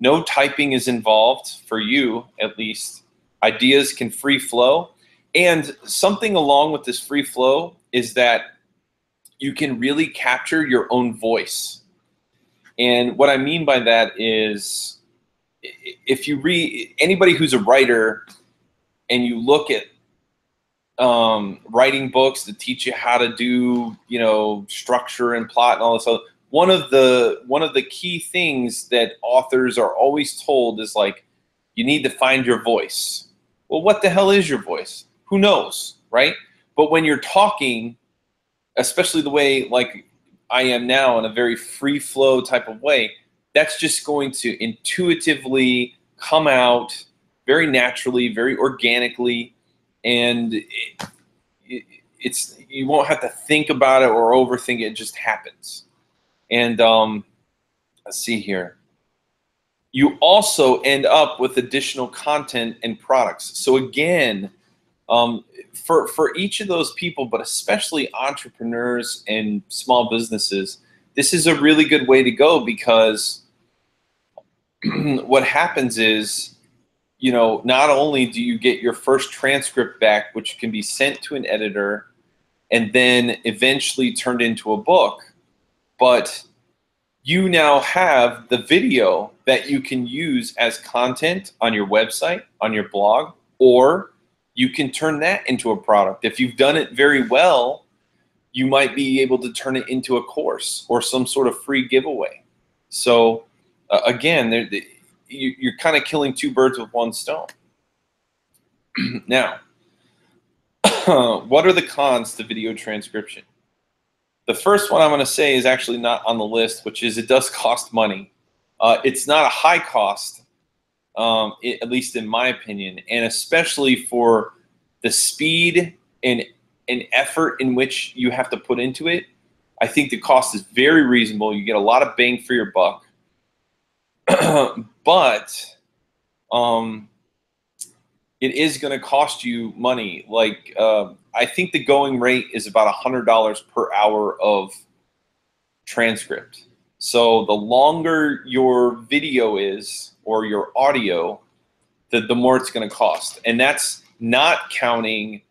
No typing is involved, for you at least. Ideas can free flow. And something along with this free flow is that you can really capture your own voice. And what I mean by that is, if you read, anybody who's a writer and you look at writing books that teach you how to do, you know, structure and plot and all this other, one of the key things that authors are always told is, like, you need to find your voice. Well, what the hell is your voice? Who knows, right? But when you're talking, especially the way like I am now, in a very free flow type of way, that's just going to intuitively come out very naturally, very organically, and it's you won't have to think about it or overthink it. It just happens. And let's see here. You also end up with additional content and products. So again, for each of those people, but especially entrepreneurs and small businesses, this is a really good way to go, because what happens is, you know, not only do you get your first transcript back, which can be sent to an editor and then eventually turned into a book, but you now have the video that you can use as content on your website, on your blog, or you can turn that into a product. If you've done it very well, you might be able to turn it into a course or some sort of free giveaway. So again, you're kind of killing two birds with one stone. Now, what are the cons to video transcription? The first one I'm going to say is actually not on the list, which is it does cost money. It's not a high cost, at least in my opinion, and especially for the speed and effort in which you have to put into it. I think the cost is very reasonable. You get a lot of bang for your buck. But it is going to cost you money. Like, I think the going rate is about $100 per hour of transcript. So the longer your video is, or your audio, the more it's going to cost. And that's not counting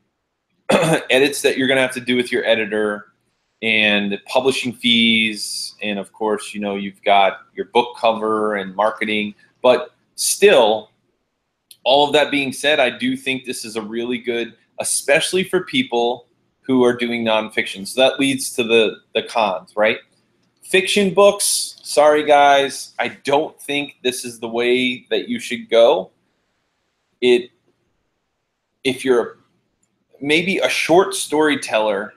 edits that you're going to have to do with your editor, and publishing fees, and of course, you know, you've got your book cover and marketing. But still, all of that being said, I do think this is a really good, especially for people who are doing nonfiction. So that leads to the cons, right? Fiction books, sorry guys, I don't think this is the way that you should go. If you're maybe a short storyteller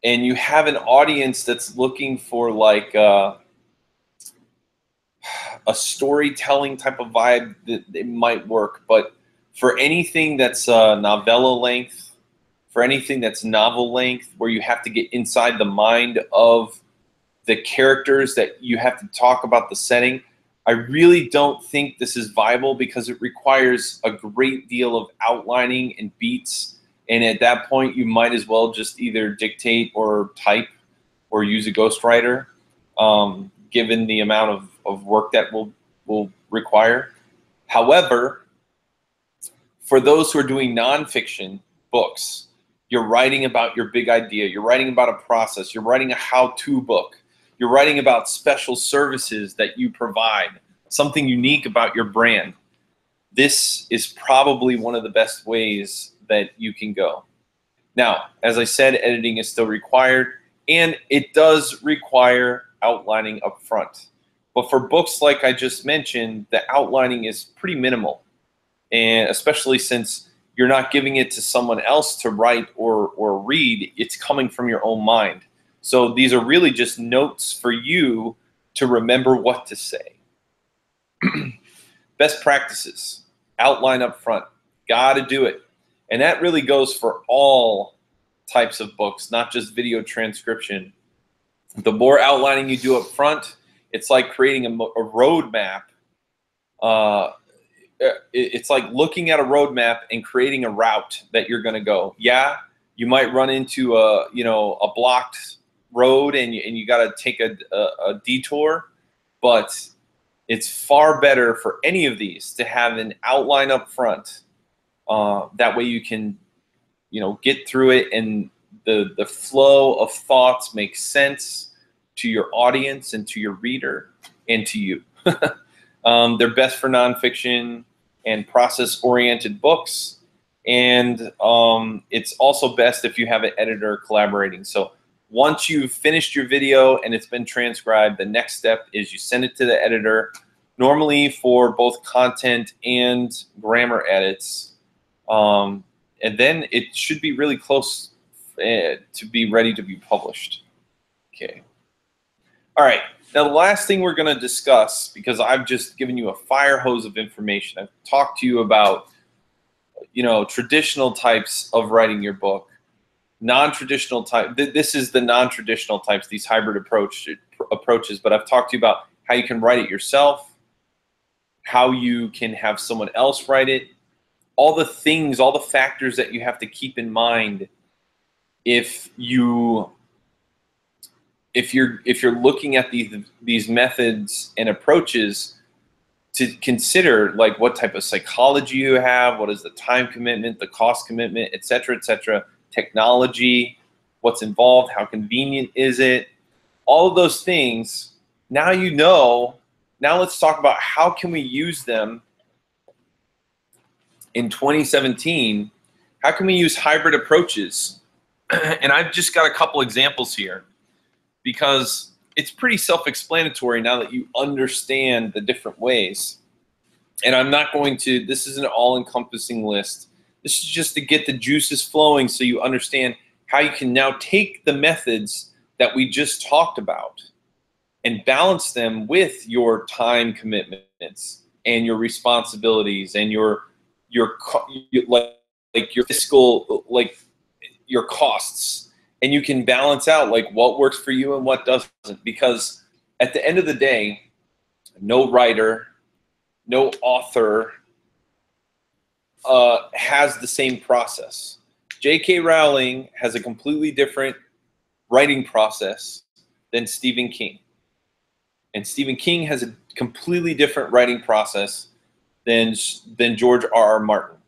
and you have an audience that's looking for like a storytelling type of vibe, that it might work. But for anything that's novella length, for anything that's novel length, where you have to get inside the mind of the characters, that you have to talk about the setting, I really don't think this is viable, because it requires a great deal of outlining and beats. And at that point, you might as well just either dictate or type or use a ghostwriter, given the amount of work that will require. However, for those who are doing nonfiction books, You're writing about your big idea. You're writing about a process. You're writing a how-to book. You're writing about special services that you provide, something unique about your brand. This is probably one of the best ways that you can go. Now, as I said, editing is still required, and it does require outlining up front. But for books like I just mentioned, the outlining is pretty minimal, and especially since you're not giving it to someone else to write or read, it's coming from your own mind. So these are really just notes for you to remember what to say. Best practices, outline up front, gotta do it. And that really goes for all types of books, not just video transcription. The more outlining you do up front, it's like creating a roadmap. It's like looking at a roadmap and creating a route that you're going to go. Yeah, you might run into a blocked road and you got to take a detour, but it's far better for any of these to have an outline up front. That way you can, get through it, and the flow of thoughts makes sense to your audience and to your reader and to you. They're best for nonfiction and process-oriented books, and it's also best if you have an editor collaborating. So once you've finished your video and it's been transcribed, the next step is you send it to the editor, normally for both content and grammar edits. And then it should be really close to be ready to be published. Okay. All right. Now, the last thing we're going to discuss, because I've just given you a fire hose of information. I've talked to you about, traditional types of writing your book, non-traditional type. This is the non-traditional types, these hybrid approaches. But I've talked to you about how you can write it yourself, how you can have someone else write it, all the things, all the factors that you have to keep in mind if you're looking at these methods and approaches, to consider like what type of psychology you have, what is the time commitment, the cost commitment, et cetera, technology, what's involved, how convenient is it, all of those things. Now you know. Now let's talk about how can we use them in 2017. How can we use hybrid approaches? And I've just got a couple examples here, because it's pretty self-explanatory now that you understand the different ways. And I'm not going to, this is an all-encompassing list. This is just to get the juices flowing so you understand how you can now take the methods that we just talked about and balance them with your time commitments and your responsibilities and your fiscal, like your costs. And you can balance out like what works for you and what doesn't, because at the end of the day, no writer, no author has the same process. J.K. Rowling has a completely different writing process than Stephen King. And Stephen King has a completely different writing process than George R.R. Martin.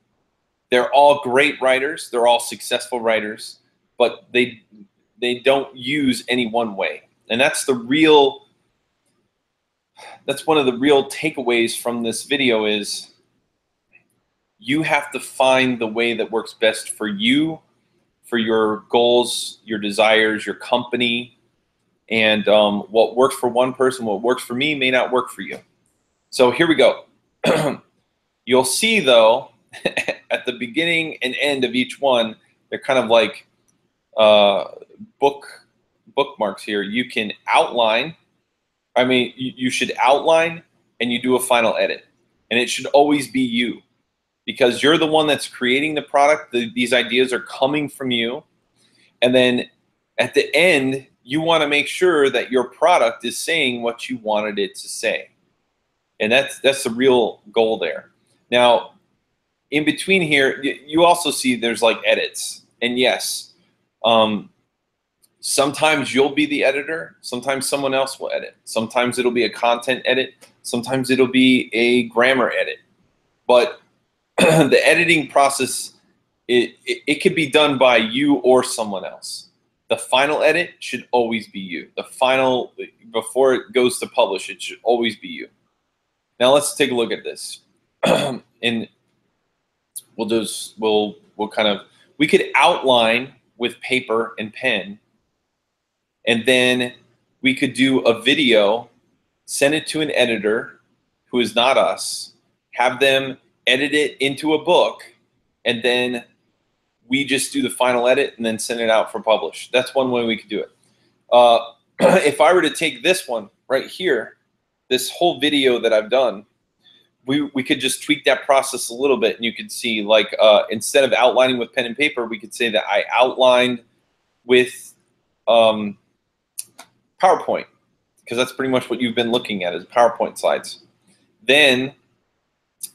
They're all great writers. They're all successful writers, but they don't use any one way. And that's one of the real takeaways from this video is you have to find the way that works best for you, for your goals, your desires, your company, and what works for one person, what works for me may not work for you. So here we go. You'll see though, at the beginning and end of each one, they're kind of like bookmarks here. You can outline. I mean, you should outline and you do a final edit. And it should always be you, because you're the one that's creating the product. These ideas are coming from you. And then at the end, you want to make sure that your product is saying what you wanted it to say. And that's the real goal there. Now, in between here, you also see there's like edits. And yes, sometimes you'll be the editor. Sometimes someone else will edit. Sometimes it'll be a content edit. Sometimes it'll be a grammar edit. But the editing process it could be done by you or someone else. The final edit should always be you. The final, before it goes to publish, it should always be you. Now let's take a look at this. And we could outline with paper and pen, and then we could do a video, send it to an editor who is not us, have them edit it into a book, and then we just do the final edit and then send it out for publish. That's one way we could do it. If I were to take this one right here, this whole video that I've done, we could just tweak that process a little bit, and you could see, like, instead of outlining with pen and paper, we could say that I outlined with PowerPoint, because that's pretty much what you've been looking at, is PowerPoint slides. Then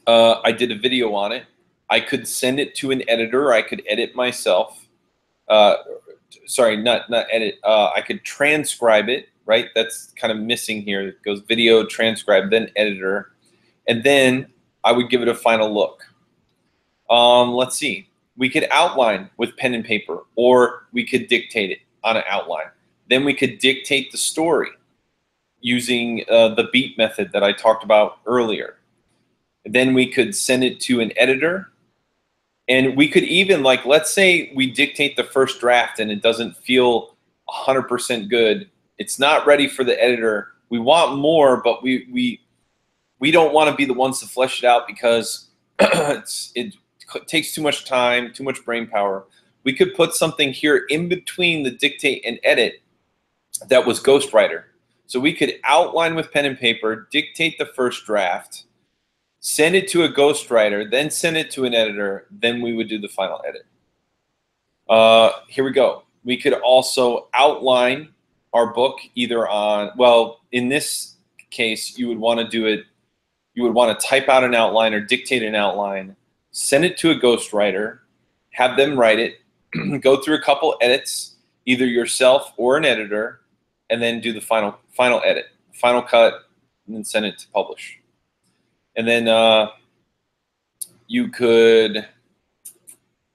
I did a video on it. I could send it to an editor. I could edit myself. Sorry, not edit. I could transcribe it, right? That's kind of missing here. It goes video, transcribe, then editor. And then I would give it a final look. Let's see. We could outline with pen and paper, or we could dictate it on an outline. Then we could dictate the story using the beat method that I talked about earlier. Then we could send it to an editor. And we could even, like, let's say we dictate the first draft and it doesn't feel 100% good. It's not ready for the editor. We want more, but we don't want to be the ones to flesh it out, because it takes too much time, too much brain power. We could put something here in between the dictate and edit that was ghostwriter. So we could outline with pen and paper, dictate the first draft, send it to a ghostwriter, then send it to an editor, then we would do the final edit. Here we go. We could also outline our book either on, well, in this case, you would want to do it, you would want to type out an outline or dictate an outline, send it to a ghostwriter, have them write it, go through a couple edits, either yourself or an editor, and then do the final edit, final cut, and then send it to publish. And then you could,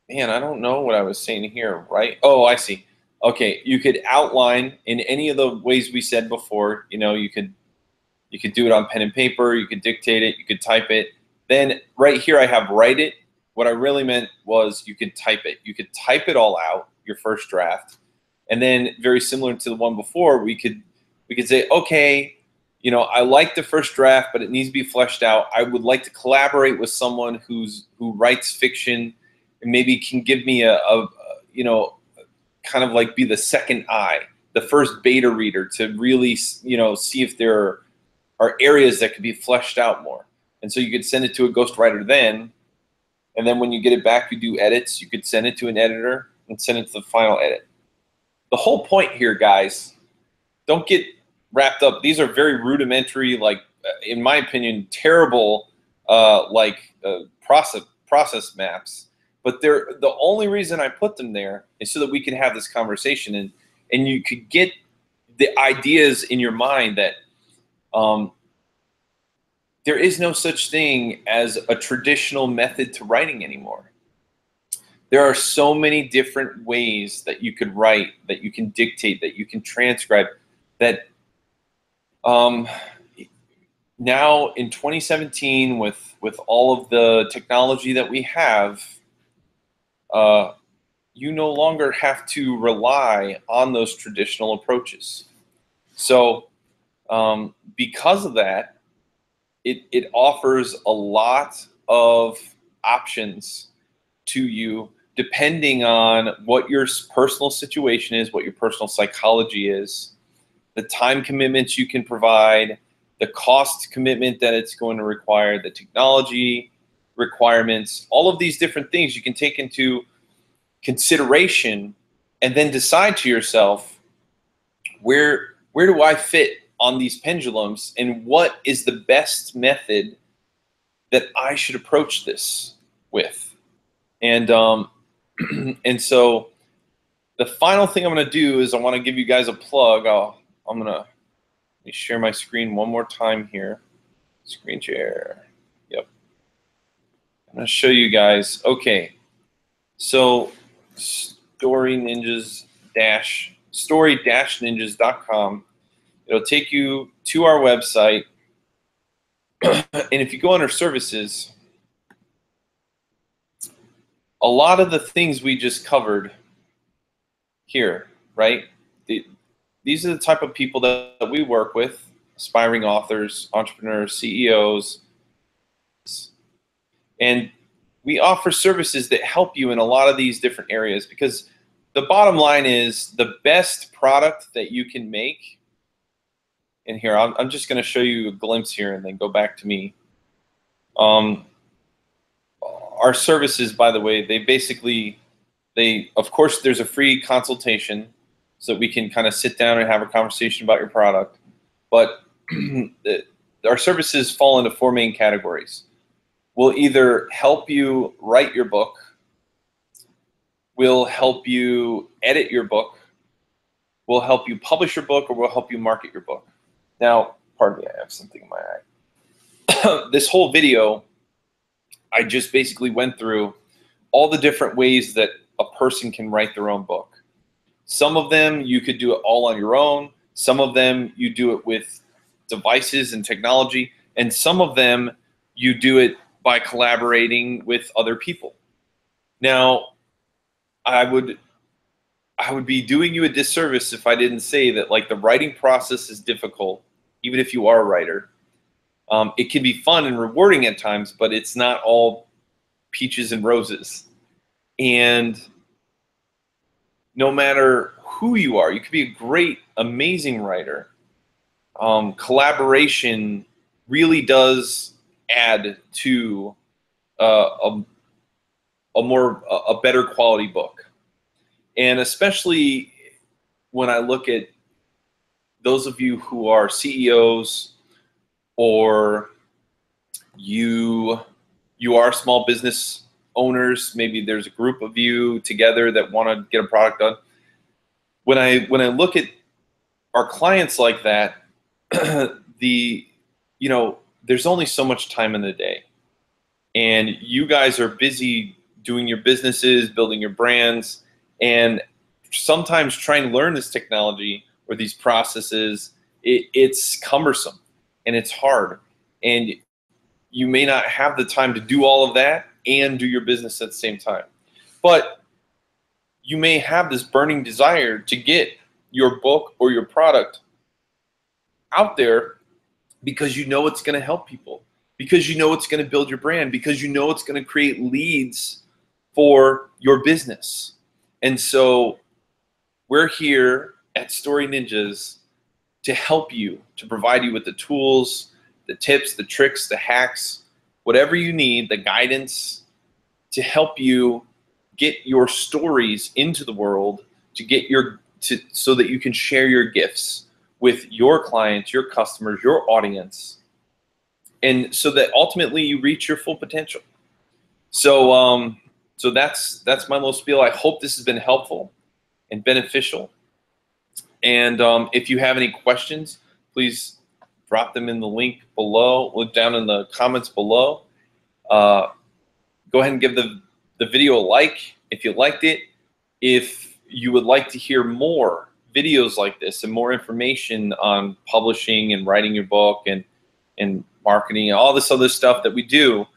man, I don't know what I was saying here, right? Oh, I see. Okay, you could outline in any of the ways we said before. You know, you could do it on pen and paper, you could dictate it, you could type it. Then right here I have write it. What I really meant was you could type it. You could type it all out, your first draft. And then, very similar to the one before, we could say, okay, you know, I like the first draft, but it needs to be fleshed out. I would like to collaborate with someone who writes fiction and maybe can give me a you know, kind of like be the second eye, the first beta reader to really, you know, see if there are areas that could be fleshed out more. And so you could send it to a ghostwriter then, and then when you get it back, you do edits. You could send it to an editor and send it to the final edit. The whole point here, guys, don't get wrapped up. These are very rudimentary, like, in my opinion, terrible process maps. But they're, the only reason I put them there is so that we can have this conversation, and you could get the ideas in your mind that there is no such thing as a traditional method to writing anymore. There are so many different ways that you could write, that you can dictate, that you can transcribe, that now in 2017, with all of the technology that we have, you no longer have to rely on those traditional approaches. So because of that, it offers a lot of options to you, depending on what your personal situation is, what your personal psychology is, the time commitments you can provide, the cost commitment that it's going to require, the technology requirements, all of these different things you can take into consideration, and then decide to yourself, where do I fit on these pendulums, and what is the best method that I should approach this with. And and so the final thing I'm going to do is I want to give you guys a plug. Let me share my screen one more time here. Screen share. Yep. I'm going to show you guys. Okay. So story-ninjas.com. It'll take you to our website. And if you go under services, a lot of the things we just covered here, right? These are the type of people that we work with: aspiring authors, entrepreneurs, CEOs. And we offer services that help you in a lot of these different areas, because the bottom line is the best product that you can make. And here, I'm just going to show you a glimpse here and then go back to me. Our services, by the way, of course, there's a free consultation so that we can kind of sit down and have a conversation about your product. But our services fall into 4 main categories. We'll either help you write your book, we'll help you edit your book, we'll help you publish your book, or we'll help you market your book. Now, pardon me, I have something in my eye. This whole video, I just basically went through all the different ways that a person can write their own book. Some of them you could do it all on your own. Some of them you do it with devices and technology. And some of them you do it by collaborating with other people. Now, I would be doing you a disservice if I didn't say that, like, the writing process is difficult, even if you are a writer. It can be fun and rewarding at times, but it's not all peaches and roses. And no matter who you are, you could be a great, amazing writer. Collaboration really does add to a better quality book. And especially when I look at those of you who are CEOs, or you are small business owners, maybe there's a group of you together that want to get a product done. When I look at our clients like that, there's only so much time in the day, and you guys are busy doing your businesses, building your brands, and sometimes trying to learn this technology or these processes, it's cumbersome and it's hard, and you may not have the time to do all of that and do your business at the same time. But you may have this burning desire to get your book or your product out there because you know it's going to help people, because you know it's going to build your brand, because you know it's going to create leads for your business. And so we're here at Story Ninjas to help you, to provide you with the tools, the tips, the tricks, the hacks, whatever you need, the guidance to help you get your stories into the world, so that you can share your gifts with your clients, your customers, your audience, and so that ultimately you reach your full potential. So so that's my little spiel. I hope this has been helpful and beneficial. And if you have any questions, please drop them in the link below, look down in the comments below. Go ahead and give the video a like if you liked it. If you would like to hear more videos like this and more information on publishing and writing your book and marketing and all this other stuff that we do,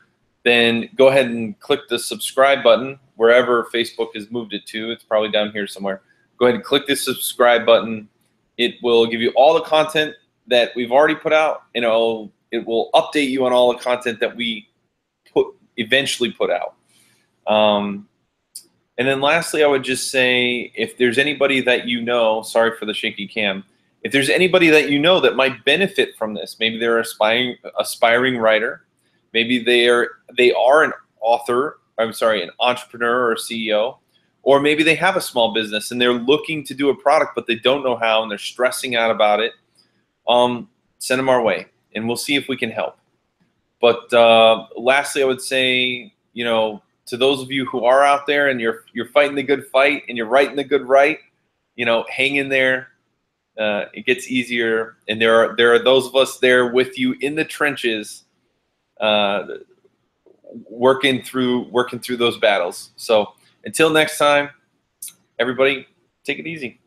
then go ahead and click the subscribe button wherever Facebook has moved it to. It's probably down here somewhere. Go ahead and click the subscribe button. It will give you all the content that we've already put out, and it will update you on all the content that we eventually put out. And then lastly, I would just say, if there's anybody that you know, sorry for the shaky cam, if there's anybody that you know that might benefit from this, maybe they're an aspiring writer, maybe they are an author, an entrepreneur or a CEO, or maybe they have a small business and they're looking to do a product but they don't know how and they're stressing out about it, send them our way and we'll see if we can help. But lastly, I would say, to those of you who are out there and you're fighting the good fight and you're writing the good write, hang in there. It gets easier, and there are those of us there with you in the trenches, working through those battles. So Until next time, everybody, take it easy.